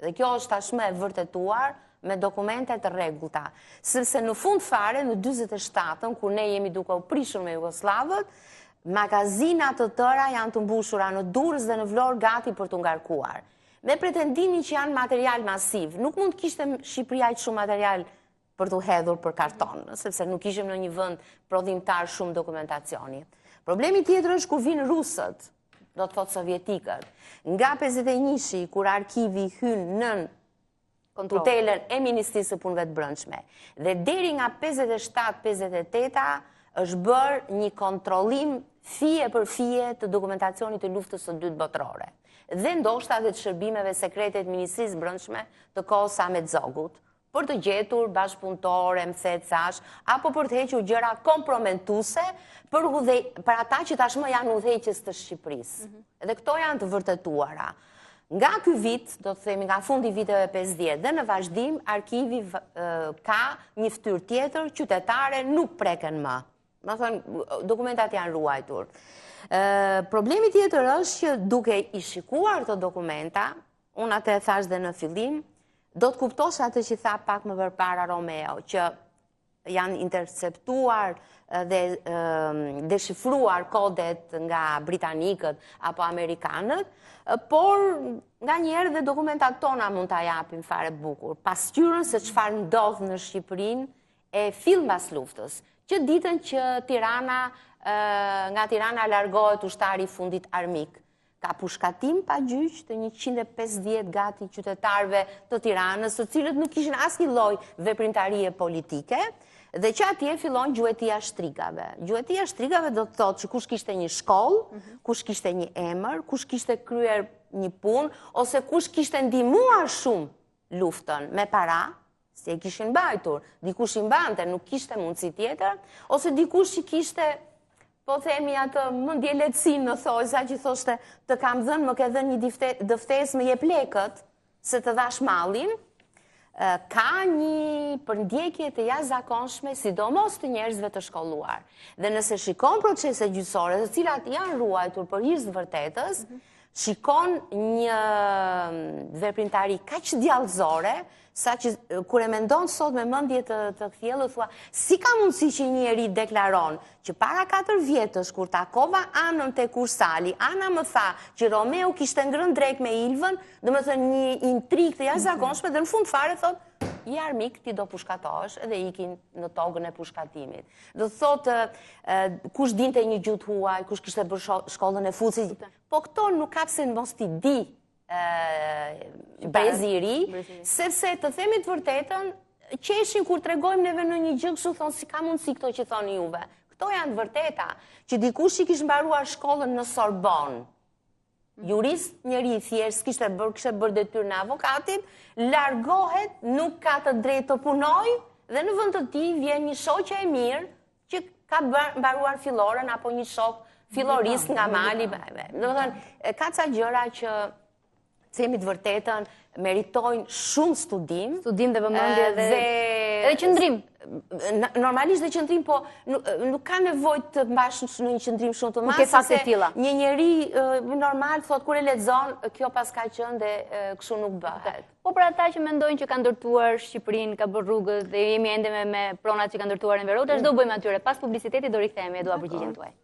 Dhe kjo është tashmë e vërtetuar me dokumente të rregullta. Sepse në fund fare, në 47-ën, kur ne jemi duke u prishur me Jugosllavët, magazinat të tëra janë të mbushura në Durrës dhe në Vlorë gati për të ngarkuar. Me pretendimin që janë material masiv, nuk mund kishte Shqipëria aq shumë material për t'u hedhur për karton, sepse nuk ishim në një vend prodhimtar shumë dokumentacioni. Problemi tjetër është kur vinë rusët, do të thotë sovjetikët. Nga 51-shi, kur arkivi hyn nën tutelën e Ministrisë së Punëve të Brendshme, dhe deri nga 57-58 është bërë një kontrollim fije për fije të dokumentacionit të luftës së dytë botërore. dhe ndoshta dhe të shërbimeve sekrete të Ministrisë Brendshme të kohës Ahmet Zogut, për të gjetur bashkëpunëtore, më the thash, apo për të hequr gjëra komprometuese për ata që tashmë janë udhëheqës të Shqipërisë. Dhe këto janë të vërtetuara. Nga ky vit, do të themi nga fundi viteve 50 dhe në vazhdim, arkivi ka një fytyrë tjetër, qytetare nuk preken më. Do thënë, dokumentat janë ruajtur. Problemi tjetër është që duke i shikuar të dokumenta, unë atë e thash dhe në fillim, do të kuptosh atë që tha pak më përpara Romeo, që janë interceptuar dhe deshifruar kodet nga britanikët apo amerikanët, por nga njerë dhe dokumentat tona mund të japim fare bukur. Pasqyrën se çfarë ndodh në Shqipërinë e fill mbas luftës, që ditën që nga Tirana largohet ushtari i fundit armik. Ka pushkatim pa gjyq të 150 gati qytetarëve të Tiranës, të cilët nuk kishin asnjë lloj veprimtarie politike, dhe që atje fillon gjuetia shtrigave. Gjuetia shtrigave do të thotë që kush kishte një shkollë, kush kishte një emër, kush kishte kryer një punë, ose kush kishte ndihmuar shumë luftën me para, si e kishin mbajtur, dikush i mbante, nuk kishte mundësi tjetër, ose dikush që kishte, po themi atë mendje lehtësinë në thojza që thoshte të kam dhënë, më ke dhënë një dëftes, më jep lekët se të dhash mallin. Ka një përndjekje të jashtëzakonshme, sidomos të njerëzve të shkolluar. Dhe nëse shikon procese gjyqësore, të cilat janë ruajtur për hir të vërtetës, shikon një veprimtari kaq djallëzore, sa që kur e mendon sot me mendje të thjellë, thua, si ka mundësi që një njeri deklaron që para 4 vjetësh, kur takova Anën te Kursali, Ana më tha që Romeo kishte ngrënë drek me Ilvën, dhe më thënë një intrigë të jashtëzakonshme, dhe në fund fare thot, i armik ti do pushkatohesh, edhe ikin në togën e pushkatimit. Do thotë, kush dinte një gjuhë huaj, kush kishte bërë shkollën e fucit, po këto nuk ka pse mos ti di brezi i ri, sepse të themi të vërtetën, qeshin kur tregojmë neve në një gjë kështu thonë si ka mundësi këto që thoni juve. Këto janë të vërteta, që dikush i kishte mbaruar shkollën në Sorbonne, jurist, njëri i thjesht, kishte bërë detyrë në avokatit, largohet, nuk ka të drejtë të punojë, dhe në vend të tij vjen një shoqe e mirë që ka mbaruar filloren apo një shok fillorist nga mali. Do të thënë, ka ca gjëra që themi të vërtetën, meritojnë shumë studim.
Studim dhe vëmendje dhe qëndrim.
Normalisht dhe qëndrim, po nuk ka nevojë të mbash në një qëndrim shumë të madh,
se
një njeri normal thot kur e lexon, kjo pas ka qenë dhe kështu nuk bëhet.
Po për ata që mendojnë që ka ndërtuar Shqipërinë, ka bërë rrugët dhe jemi ende me pronat që ka ndërtuar Enver Hoxha, ç'do bëjmë atyre? Pas publicitetit do rikthehemi, dua përgjigjen tuaj.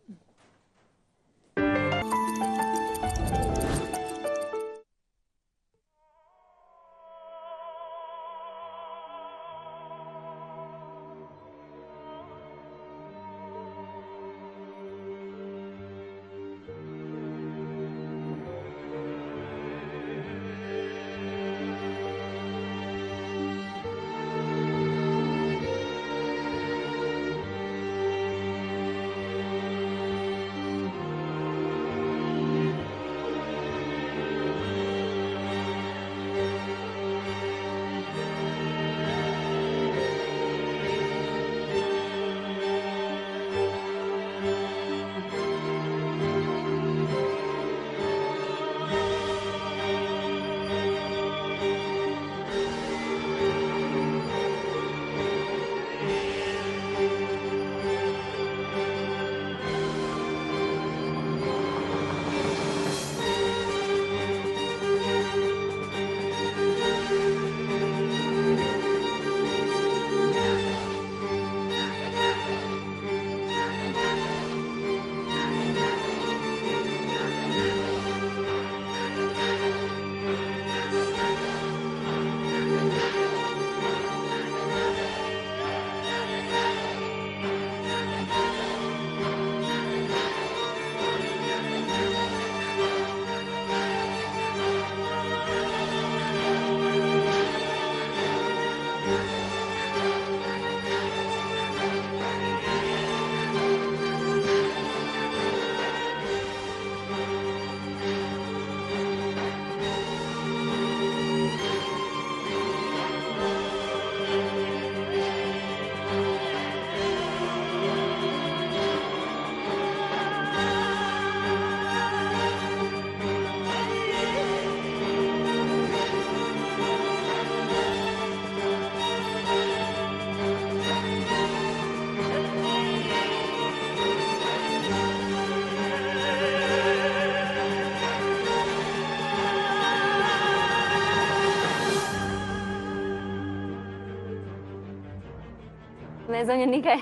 Dhe zonjë Nikaj?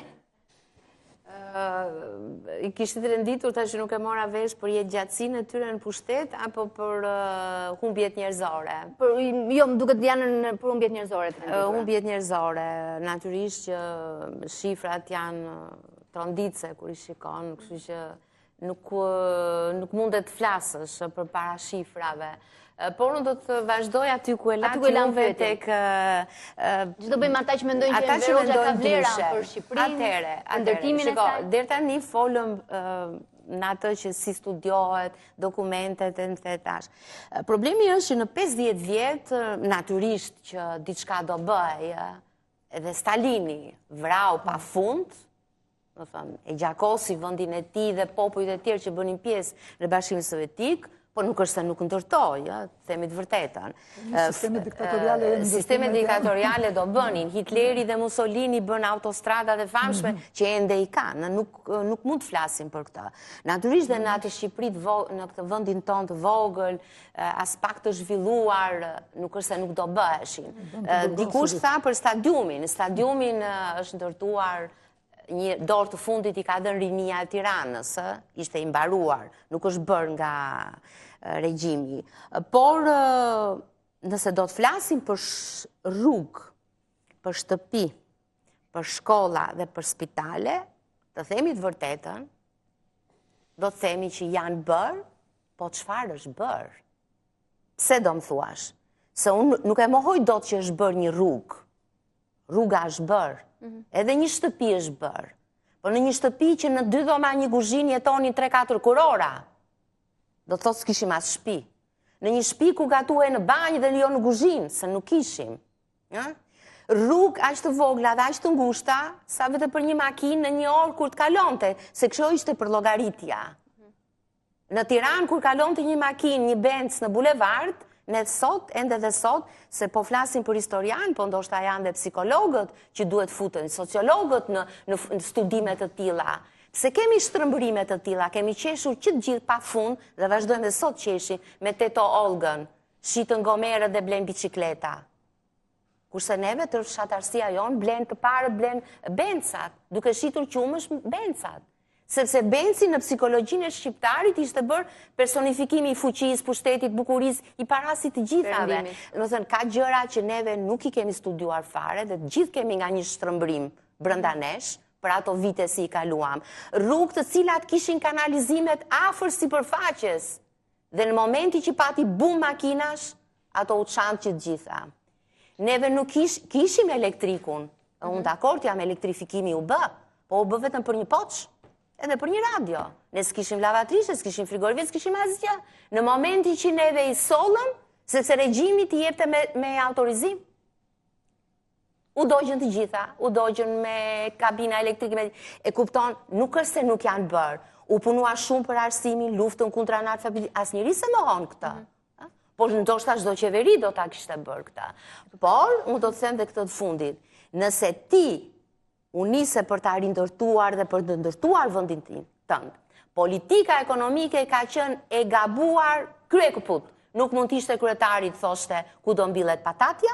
I kishit renditur të që nuk e mora vesh për jetë gjatësinë e tyre në pushtet, apo për humbjet njerëzore?
Jo, më duket janë për humbjet njerëzore të renditura.
Humbjet njerëzore, natyrisht që shifrat janë tronditse kur i shikon, kështu që nuk mundet të flasësh për para shifrave. Por unë do të vazhdoj aty ku e latë juve tek...
Që do bëjmë ata që mendojnë që Enver Hoxha ka vlera për Shqipërinë, ndërtimin e saj?
Deri tani folëm në atë që si studiohet, dokumentet e në tash. Problemi është që në 50 vjetë, natyrisht që diçka do bëj, edhe Stalini vrau pa fund, e gjakosi vendin e tij dhe popujt e tjerë që bënin pjesë në Bashkimin Sovjetik, po nuk është se nuk ndërtoj, themi të vërtetën. Sisteme diktatoriale do bënin. Hitleri dhe Mussolini bën autostradat e famshme që ende i kanë. Nuk mund të flasim për këtë. Natyrisht dhe në atë Shqipërit, në këtë vendin tonë të vogël, as pak të zhvilluar, nuk është se nuk do bëheshin. Dikush tha për stadiumin. Stadiumin është ndërtuar një dorë të fundit i ka dhënë Rinia e Tiranës, ishte i mbaruar, nuk është bërë nga regjimi. Por, nëse do të flasim për rrugë, për shtëpi, për shkolla dhe për spitale, të themi të vërtetën, do të themi që janë bërë, po çfarë është bërë? Pse do më thuash? Se unë nuk e mohoj dot që është bërë një rrugë. Rruga është bërë. Edhe një shtëpi është bërë. Po në një shtëpi që në 2 dhoma një kuzhinë jetonin 3-4 kurora, do të thotë s'kishim as shtëpi. Në një shtëpi ku gatuhej në banjë dhe jo në kuzhinë, se nuk kishim. Rrugë aq të vogla dhe aq të ngushta, sa vetë për një makinë në një orë kur të kalonte, se kështu ishte për llogaritja. Në Tiranë kur kalonte një makinë, një Benz në bulevard, ne sot, ende dhe sot, se po flasim për historian, po ndoshta janë dhe psikologët që duhet futen, sociologët në studimet të tilla. Se kemi shtrëmbërime të tilla, kemi qeshur që të gjithë pa fund dhe vazhdojmë dhe sot qeshim me Teto Olgën, shitën gomerët dhe blen bicikleta. Kurse neve të fshatarësia jonë blen të parët, blen bencat, duke shitur qumësh bencat. Sepse benci në psikologjinë e shqiptarit ishte bërë personifikimi i fuqisë, pushtetit, bukurisë, i parasit të gjithave. Do thënë, ka gjëra që neve nuk i kemi studiuar fare dhe të gjithë kemi nga një shtrëmbërim brenda nesh, për ato vite si i kaluam. Rrugë të cilat kishin kanalizimet afër sipërfaqes. Dhe në momenti që pati bum makinash, ato u çantë që të gjitha. Neve nuk kishim elektrikun. Unë dakord jam elektrifikimi u bë, po u bë vetëm për një poç. Edhe për një radio. Ne s'kishim lavatrishë, s'kishim frigorifer, s'kishim asgjë. Në momenti që neve i sollëm, sepse regjimi t'i jepte me autorizim, u dogjën të gjitha, u dogjën me kabina elektrike, e kupton, nuk është se nuk janë bërë. U punua shumë për arsimin, luftën kundra analfabetismit, asnjëri se mohon këtë. Por ndoshta çdo qeveri do ta kishte bërë këtë. Por, unë do të them dhe këtë të fundit. Nëse ti unise për të rindërtuar dhe për të ndërtuar vendin tënd. Politika ekonomike ka qenë e gabuar kryekuput. Nuk mund të ishte kryetari të thoshte ku do mbillet patatja.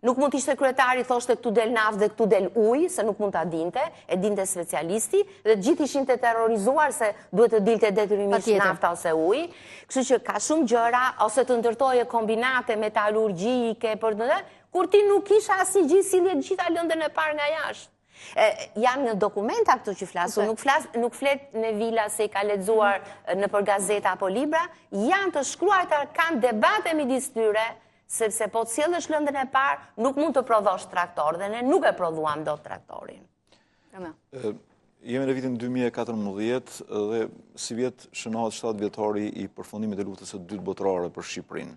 Nuk mund të ishte kryetari të thoshte këtu del naftë dhe këtu del ujë, se nuk mund ta dinte, e dinte specialisti, dhe të gjithë ishin të terrorizuar se duhet të dilte detyrimisht nafta ose ujë. Kështu që ka shumë gjëra, ose të ndërtoje kombinate metalurgjike për kur ti nuk kisha asnjë gjë, silje të gjitha lëndën e parë nga jashtë. Janë në dokumenta këtu që flasu, nuk flet në vila se i ka lexuar nëpër gazeta apo libra, janë të shkruara, kanë debate midis tyre, sepse po të sjellësh lëndën e parë, nuk mund të prodhosh traktor, dhe ne nuk e prodhuam dot traktorin.
Jemi në vitin 2014 dhe si vjet shënohet 7 vjetori i përfundimit të luftës së dytë botërore për Shqipërinë.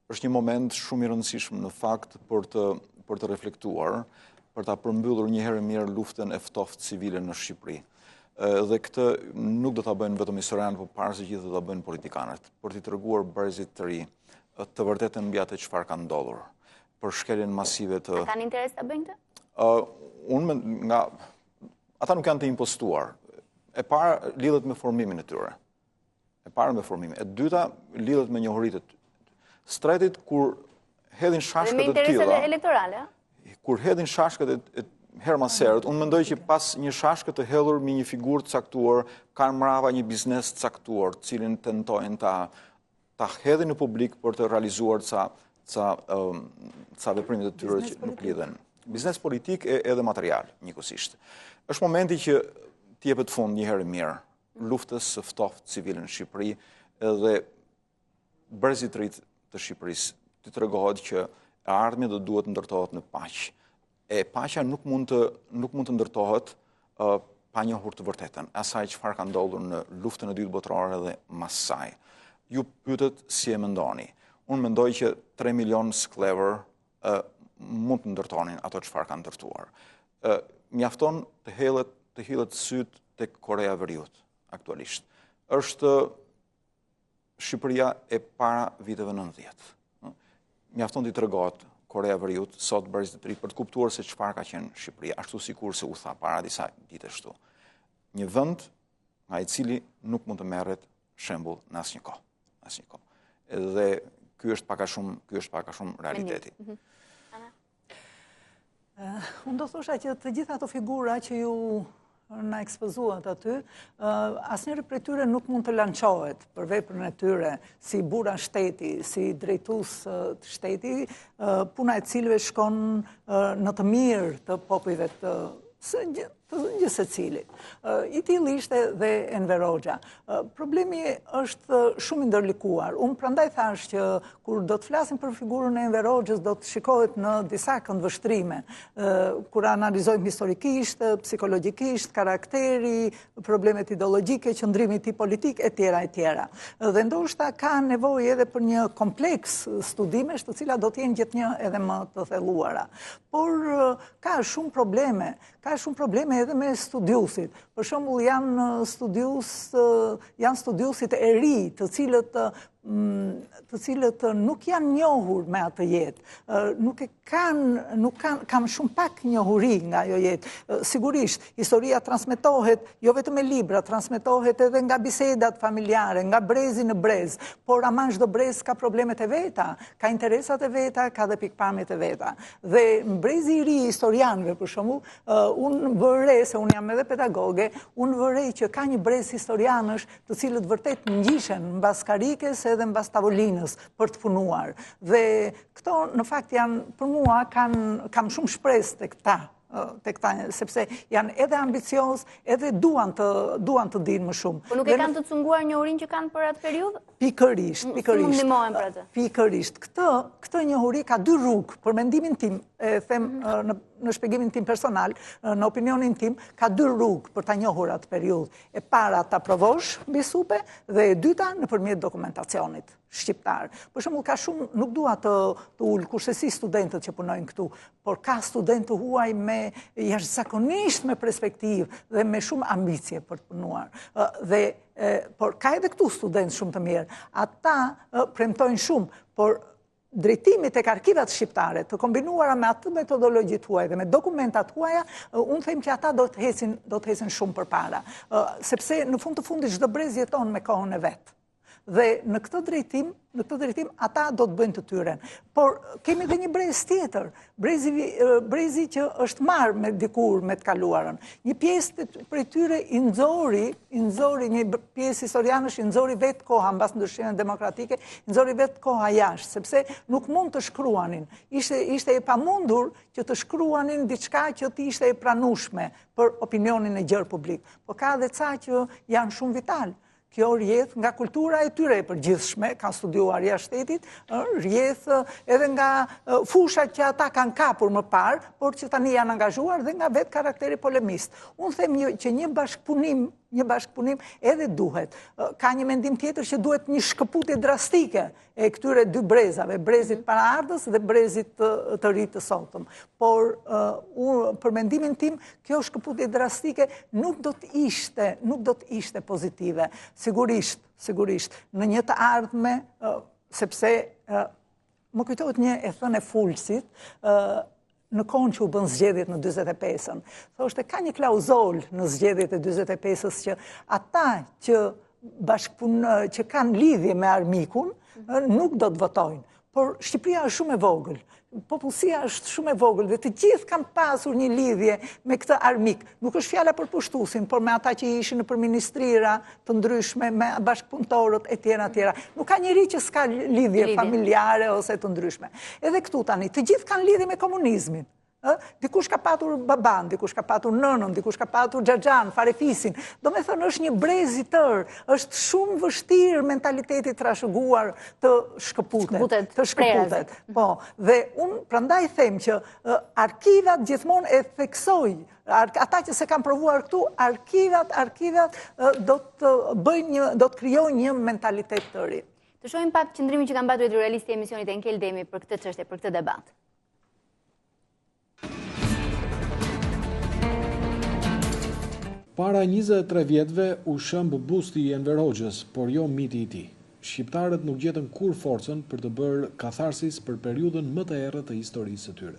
Është një moment shumë i rëndësishëm në fakt për të reflektuar, për ta përmbyllur një herë mirë luftën e ftoftë civile në Shqipëri. Dhe këtë nuk do ta bëjnë vetëm historianët, por para se gjithë do ta bëjnë politikanët, për t'i treguar barazit të ri të vërtetën mbi atë çfarë ka ndodhur, për shkeljen masive të...
A kanë interes ta bëjnë këtë?
Ata nuk janë të impostuar. E para lidhet me formimin e tyre. E dyta lidhet me njohuritë e stretit kur hedhin shashkat e tilla.
Me interesat elektorale,
Kur hedhin shashkat herë mas herët, unë mendoj që pas një shashke të hellur me një figurë të caktuar, kanë mbrapa një biznes të caktuar, cilin tentojnë ta hedhin në publik për të realizuar ca veprimet e tyre që nuk lidhen. Biznes politik edhe material, njëkohësisht. Është momenti që t'jepet fund një herë mirë luftës së ftoftë civile në Shqipëri edhe brezit të rit të Shqipërisë. Të tregohet që e ardhmja do duhet ndërtohet në paqë. E paqja nuk mund të ndërtohet pa njohur të vërtetën, asaj çfarë ka ndodhur në luftën e dytë botërore dhe mas saj. Ju pyetet si e mendoni. Unë mendoj që 3 milion sklever mund të ndërtonin ato çfarë kanë ndërtuar. Mjafton të hillet syt tek Korea e Veriut aktualisht. Është Shqipëria e para viteve 90. Mjafton t'i tregohet Korea e Veriut sot brezit të ri për të kuptuar se çfarë ka qenë Shqipëria, ashtu sikur se u tha para disa ditësh këtu. Një vend nga i cili nuk mund të merret shembull në asnjë kohë, asnjë kohë. Dhe ky është pak a shumë realiteti.
Unë do thosha që të gjitha ato figura që ju na ekspozuat aty, asnjëri prej tyre nuk mund të lançohet për veprën e tyre si bura shteti, si drejtues të shteti, puna e cilëve shkon në të mirë të popujve të gjithë cilit. I tillë ishte dhe Enver Hoxha. Problemi është shumë i ndërlikuar. Unë prandaj thash që kur do të flasim për figurën e Enver Hoxhës do të shikohet në disa këndvështrime, kur analizojmë historikisht, psikologjikisht, karakteri, problemet ideologjike, qëndrimi i tij politik e tjera. Dhe ndoshta ka nevojë edhe për një kompleks studimesh, të cilat do të jenë gjithnjë edhe më të thelluara. Por ka shumë probleme edhe me studiusit. Për shembull janë studiusit e ri, të cilët nuk janë njohur me atë jetë, nuk kanë shumë pak njohuri nga ajo jetë. Sigurisht, historia transmetohet jo vetëm me libra, transmetohet edhe nga bisedat familjare, nga brezi në brez, por ama çdo brez ka problemet e veta, ka interesat e veta, ka dhe pikpamjet e veta. Dhe brezi i ri i historianëve, për shembull, unë vëre, se unë jam edhe pedagoge, unë vërej që ka një brez historianësh të cilët vërtet ngjishen mbas karikes edhe mbas tavolinës për të punuar. Dhe këto në fakt janë për mua kam shumë shpresë tek ta, sepse janë edhe ambicioz, edhe duan të dinë më shumë.
Po nuk e kanë të cunguar njohurinë që kanë për atë periudhë?
Pikërisht.
Ndihmohen për atë.
Pikërisht. Këtë njohuri ka dy rrugë, për mendimin tim, e them në shpjegimin tim personal, në opinionin tim, ka dy rrugë për ta njohur atë periudhë. E para ta provosh mbi supe dhe e dyta nëpërmjet dokumentacionit shqiptar. Për shembull, ka shumë, nuk dua të ul kurse si studentët që punojnë këtu, por ka studentë huaj me jashtëzakonisht me perspektivë dhe me shumë ambicie për të punuar. Por ka edhe këtu studentë shumë të mirë. Ata premtojnë shumë, por drejtimit tek arkivat shqiptare, të kombinuara me atë metodologjit huaj dhe me dokumentat huaja, unë them që ata do të hesin shumë përpara. Sepse në fund të fundit çdo brez jeton me kohën e vet. Dhe në këtë drejtim ata do të bëjnë të tyren. Por kemi dhe një brez tjetër, brezi që është marrë me dikur me të kaluarën. Një pjesë prej tyre i nxori, një pjesë historianësh i nxori vetë koha mbas ndryshimeve demokratike, i nxori vetë koha jashtë, sepse nuk mund të shkruanin. Ishte e pamundur që të shkruanin diçka që të ishte e pranueshme për opinionin e gjerë publik. Po ka edhe ca që janë shumë vital. Kjo rrjedh nga kultura e tyre e përgjithshme, kanë studiuar jashtë shtetit, rrjedh edhe nga fushat që ata kanë kapur më parë, por që tani janë angazhuar dhe nga vetë karakteri polemist. Unë them që një bashkëpunim edhe duhet. Ka një mendim tjetër që duhet një shkëputje drastike e këtyre dy brezave, brezit paraardhës dhe brezit të ri të sotëm. Por për mendimin tim, kjo shkëputje drastike nuk do të ishte pozitive. Sigurisht, në një të ardhme, sepse më kujtohet një e thënë e Fulsit, në kohën që u bën zgjedhjet në 45-ën. Thoshte ka një klauzol në zgjedhjet e 45-ës që ata që kanë lidhje me armikun nuk do të votojnë, por Shqipëria është shumë e vogël. Popullsia është shumë e vogël dhe të gjithë kanë pasur një lidhje me këtë armik. Nuk është fjala për pushtusin, por me ata që ishin në përministrira të ndryshme, me bashkëpunëtorët e tjera. Nuk ka njëri që s'ka lidhje familjare ose të ndryshme. Edhe këtu tani, të gjithë kanë lidhje me komunizmin. Dikush ka patur baban, dikush ka patur nënën, dikush ka patur xhaxhan, farefisin. Do me thënë është një brez i tërë, është shumë vështirë mentaliteti trashëguar të shkëputet. Po, dhe unë prandaj them që arkivat gjithmonë e theksoj, ata që se kanë provuar këtu, arkivat do të krijojnë një mentalitet të ri.
Të shohim pak qëndrimin që kanë patur editorialisti e emisionit Enkel Demi për këtë çështje, për këtë debat.
Para 23 vjetëve u shëmb busti i Enver Hoxhës, por jo miti i tij. Shqiptarët nuk gjetën kur forcën për të bërë katharsis për periudhën më të errët të historisë së tyre.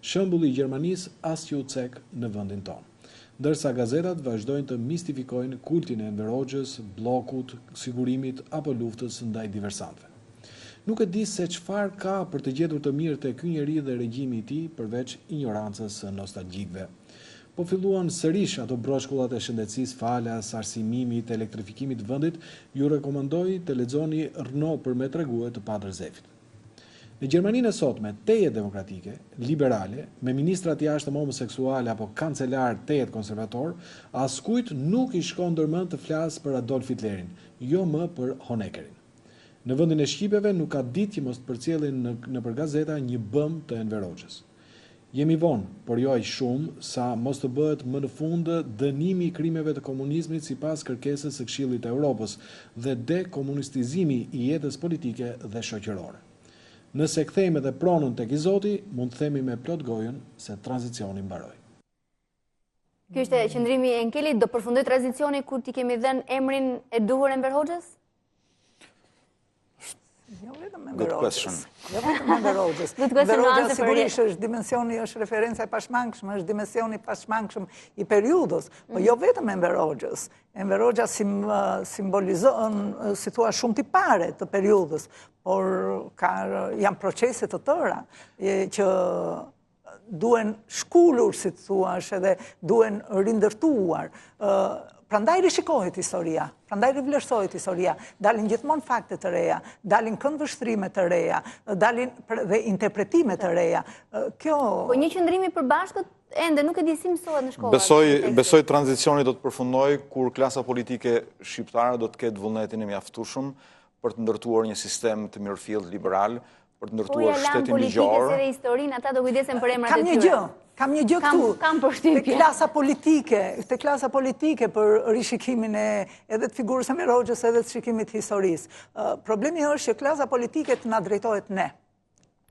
Shembulli i Gjermanisë asnjë u cek në vendin tonë. Ndërsa gazetat vazhdojnë të mistifikojnë kultin e Enver Hoxhës, bllokut, sigurimit apo luftës ndaj diversantëve. Nuk e di se çfarë ka për të gjetur të mirë te ky njeri dhe regjimi i tij përveç ignorancës së nostalgjikëve. Po filluan sërish ato broshkullat e shëndetësisë, falas, arsimimit, elektrifikimit të vendit, ju rekomandoj të lexoni Renault për me tregue të Padrzefit. Në Gjermaninë e sotme, tejet demokratike, liberale, me ministrat jashtëm homoseksuale apo kancelar tejet konservator, askujt nuk i shkon ndërmend të flasë për Adolf Hitlerin, jo më për Honeckerin. Në vendin e shqipeve nuk ka ditë që mos të përcjellin nëpër gazeta një bëm të Enver Hoxhës. Jemi vonë, por jo aq shumë sa mos të bëhet më në fund dënimi i krimeve të komunizmit sipas kërkesës së Këshillit të Evropës dhe dekomunistizimi i jetës politike dhe shoqërore. Nëse kthejmë edhe pronën tek i Zoti, mund të themi me plot gojën se tranzicioni mbaroi.
Ky është qëndrimi i Enkelit, do përfundoj tranzicioni kur ti kemi dhënë emrin e duhur Enver Hoxhës?
Jo vetëm Enver Hoxhës. Enver Hoxha sigurisht është dimensioni, është referenca e pashmangshme, është dimensioni pashmangshëm i periudhës, po jo vetëm Enver Hoxhës. Enver Hoxha simbolizon, si thua, shumë tipare të periudhës, por janë procese të tëra që duhen shkullur, si thua, edhe duhen rindërtuar. Prandaj rishikohet historia, prandaj rivlerësohet historia, dalin gjithmonë fakte të reja, dalin këndvështrime të reja, dalin dhe interpretime të reja.
Po një qëndrimi përbashkët ende nuk e di si mësohet në shkolla.
Besoj tranzicioni do të përfundoj kur klasa politike shqiptare do të ketë vullnetin e mjaftueshëm për të ndërtuar një sistem të mirëfillt liberal, për të ndërtuar shtetin ligjor.
Po ja lan politikës edhe historinë, ata do kujdesen për emrat e tyre.
Kam një gjë këtu, te klasa politike për rishikimin edhe të figurës Enver Hoxhës edhe të shikimit historisë. Problemi është që klasa politike të na drejtohet ne,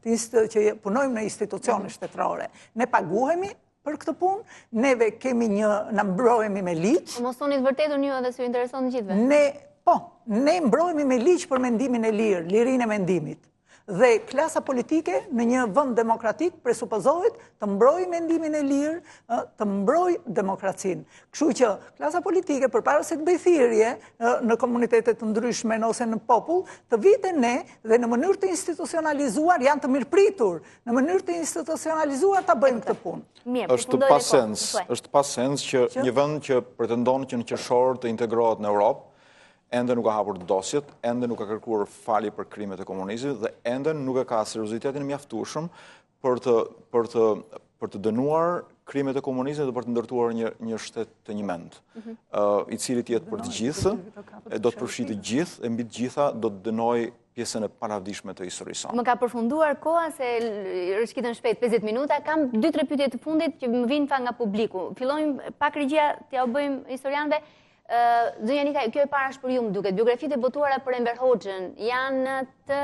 që punojmë në institucione shtetërore. Ne paguhemi për këtë punë, neve kemi na mbrojemi me ligj.
Mos thoni të vërtetën ju edhe se ju intereson të gjithëve.
Ne mbrojemi me ligj për mendimin e lirë, lirinë e mendimit. Dhe klasa politike në një vend demokratik presupozohet të mbrojë mendimin e lirë, të mbrojë demokracinë. Kështu që klasa politike përpara se të bëjë thirrje në komunitete të ndryshme ose në popull, të vitë ne dhe në mënyrë të institucionalizuar, janë të mirëpritur, në mënyrë të institucionalizuar ta bëjmë këtë punë.
Është pa sens që një vend që pretendon që në qershor të integrohet në Europë, ende nuk ka hapur dosjet, ende nuk ka kërkuar falje për krimet e komunizmit dhe ende nuk e ka seriozitetin e mjaftueshëm për të dënuar krimet e komunizmit dhe për të ndërtuar një shtet të një mend, i cili të jetë për të gjithë, do të përfshijë të gjithë, e mbi të gjitha do të dënojë pjesën e palavdishme të historisë sonë.
Më ka përfunduar koha se rishkitën shpejt 50 minuta, kam 2-3 pyetje të fundit që më vinë nga publiku. Fillojmë pak regjia, t'ja u bëjmë historianëve. Zonja Nika, kjo e parash për ju më duket. Biografitë e botuara për Enver Hoxhën janë të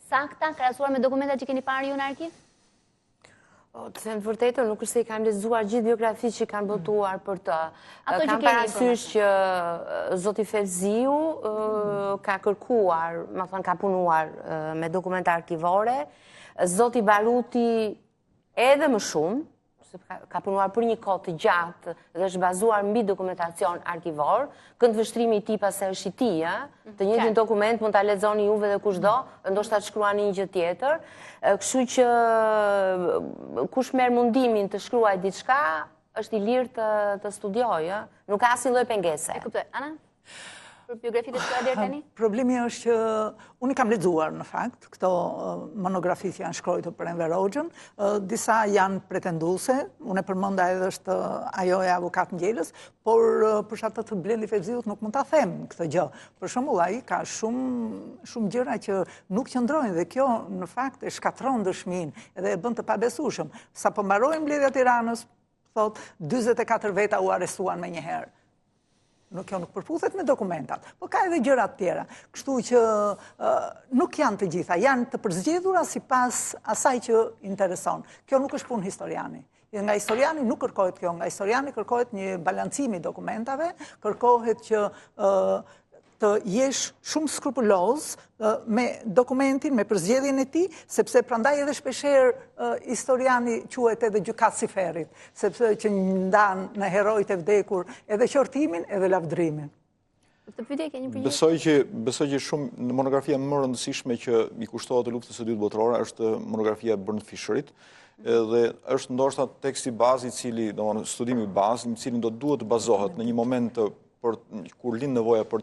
sakta krahasuar me dokumentat që keni parë ju në arkiv?
Të thënë vërtetë, nuk është se i kam lexuar gjithë biografitë që kanë botuar për të. Kam parasysh që zoti Fevziu ka kërkuar, më thënë ka punuar me dokumenta arkivore, zoti Baruti edhe më shumë, ka punuar për një kohë të gjatë dhe është bazuar mbi dokumentacion arkivor, këndvështrimi i tij pas është i tij, të njëjtin dokument mund ta lexoni juve dhe kushdo, ndoshta të shkruani një gjë tjetër, kështu që kush merr mundimin të shkruajë diçka është i lirë të studiojë, nuk ka asnjë lloj pengese.
E kuptoj. Ana? Për biografitë e shkruar deri tani?
Problemi është që unë i kam lexuar në fakt, këto monografitë janë shkruar për Enver Hoxhën, disa janë pretenduese, unë e përmenda edhe është ajo e avokat Ngjelës, por për shkak të Blendi Fevziut nuk mund ta them këtë gjë. Për shembull, ai ka shumë gjëra që nuk qëndrojnë dhe kjo në fakt e shkatron dëshminë edhe e bën të pabesueshëm. Sapo mbaroi mbledhja e Tiranës, thot 44 veta u arrestuan me një herë. Kjo nuk përputhet me dokumentat, po ka edhe gjëra të tjera. Kështu që nuk janë të gjitha, janë të përzgjedhura sipas asaj që intereson. Kjo nuk është punë historiani. Nga historiani nuk kërkohet kjo, nga historiani kërkohet një balancim i dokumentave, kërkohet që të jesh shumë skrupuloz me dokumentin, me përzgjedhjen e tij, sepse prandaj edhe shpeshherë historiani quhet edhe gjykatës i ferrit, sepse që ndan në herojtë e vdekur edhe qortimin edhe lavdrimin.
Këtë pyetje ke një përgjigje?
Besoj që shumë në monografia më e rëndësishme që i kushtohet të luftës së dytë botërore është monografia e Bërnë Fisherit, dhe është ndoshta teksti bazë i cili, domethënë studimi bazë, në cilin do duhet të bazohet në një moment kur lind nevoja për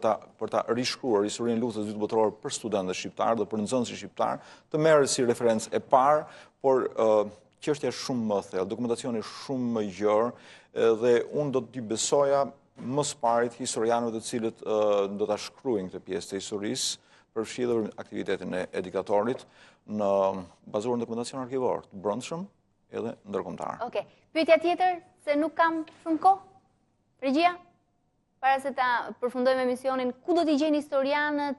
ta rishkruar historinë e luftës së dytë botërore për studentët shqiptar dhe për nxënësit shqiptar, të merret si referencë e parë, por çështja është shumë më thellë, dokumentacioni është shumë më gjerë dhe unë do t'i besoja më së parit historianëve të cilët do ta shkruajnë këtë pjesë të historisë, përfshirë aktivitetin e diktatorit në bazuar në dokumentacion arkivor të brendshëm edhe ndërkombëtar.
Okej. Pyetja tjetër, se nuk kam shumë kohë. Regjia? Para se ta përfundojmë emisionin, ku do t'i gjejmë historianët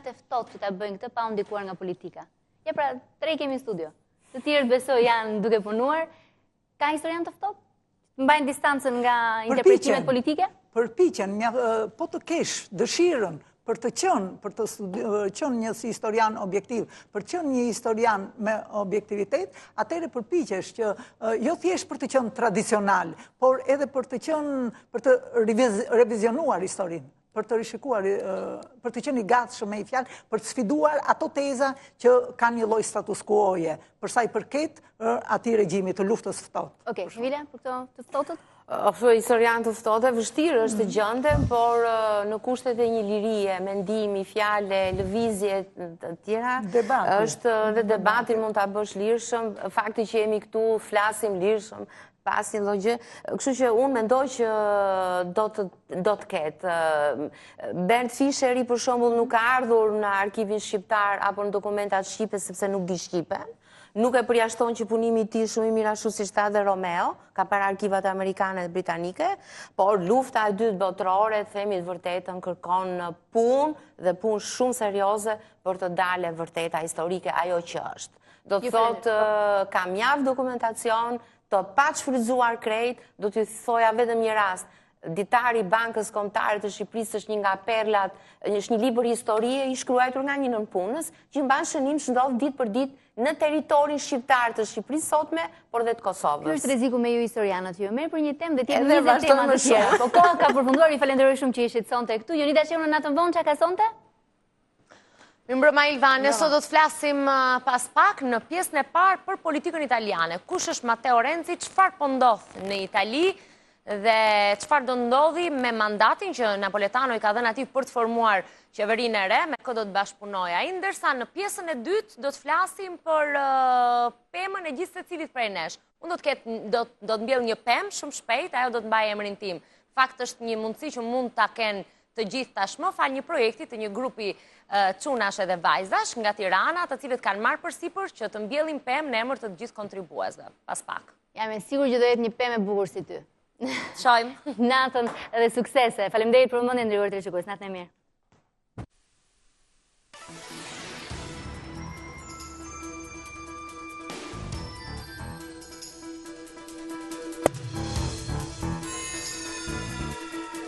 e ftohtë që ta bëjnë këtë pa u ndikuar nga politika? Ja pra, 3 kemi në studio. Të tjerët besoj janë duke punuar. Ka historianë të ftohtë? Mbajnë distancën nga interpretimet politike?
Përpiqen, po të kesh dëshirën për të qenë një historian objektiv, për të qenë një historian me objektivitet, atëherë përpiqesh që jo thjesht për të qenë tradicional, por edhe për të revizionuar historinë, për të rishikuar, për të qenë i gatshëm me i fjalë, për të sfiduar ato teza që kanë një lloj status quo-je, për sa i përket atij regjimi të luftës ftohtë.
Okej, Mila, për këto të ftohtët?
Historian të ftohtë, vështirë është të gjendem, por në kushtet e një lirie, mendimi, fjale, lëvizje të tjera, është dhe debatin mund ta bësh lirshëm, fakti që jemi këtu, flasim lirshëm, pasin llogjë. Kështu që unë mendoj që do të ketë. Bernd Fischeri për shembull nuk ka ardhur në arkivin shqiptar apo në dokumentat shqipe sepse nuk di shqipe. Nuk e përjashton që punimi i tij shumë i mirë ashtu siç tha dhe Romeo, ka para arkivat amerikane dhe britanike, por lufta e dytë botërore, themi të vërtetën, kërkon punë dhe punë shumë serioze për të dalë vërteta historike ajo që është. Do të thotë kam javë dokumentacion, të pa shfrytzuar krejt, do t'ju thoja vetëm një rast. Ditari i Bankës Kombëtare të Shqipërisë është një nga perlat, është një libër historie i shkruar nga një nënpunës, që mban shënim që ndodh ditë për ditë në territorin shqiptar të Shqipërisë sotme, por dhe të Kosovës.
Ky është rreziku me ju historianët, ju merr për një temë dhe tjetër 20 tema të tjera. Po koha ka përfunduar, ju falenderoj shumë që ishit sonte këtu. Jonida Shehu në natën vonë çka ka sonte?
Mirëmbrëma Ilvan, ne sot do të flasim pas pak në pjesën e parë për politikën italiane. Kush është Matteo Renzi, çfarë po ndodh në Itali? Dhe çfarë do ndodhi me mandatin që Napoletano i ka dhënë atij për të formuar qeverinë e re, me kë do të bashkëpunojë ai, ndërsa në pjesën e dytë do të flasim për pemën e gjithë secilit prej nesh. Unë do të mbjell një pemë shumë shpejt, ajo do të mbajë emrin tim. Fakt është një mundësi që mund ta kenë të gjithë tashmë fal një projekti të një grupi çunash edhe vajzash nga Tirana, të cilët kanë marrë përsipër që të mbjellin pemë në emër të gjithë kontribuesve. Pas pak.
Jam e sigurt që do jetë një pemë e bukur si ty.
Shojmë.
Natën dhe suksese. Faleminderit për vëmendjen, ndërkohë të shikues. Natën e mirë.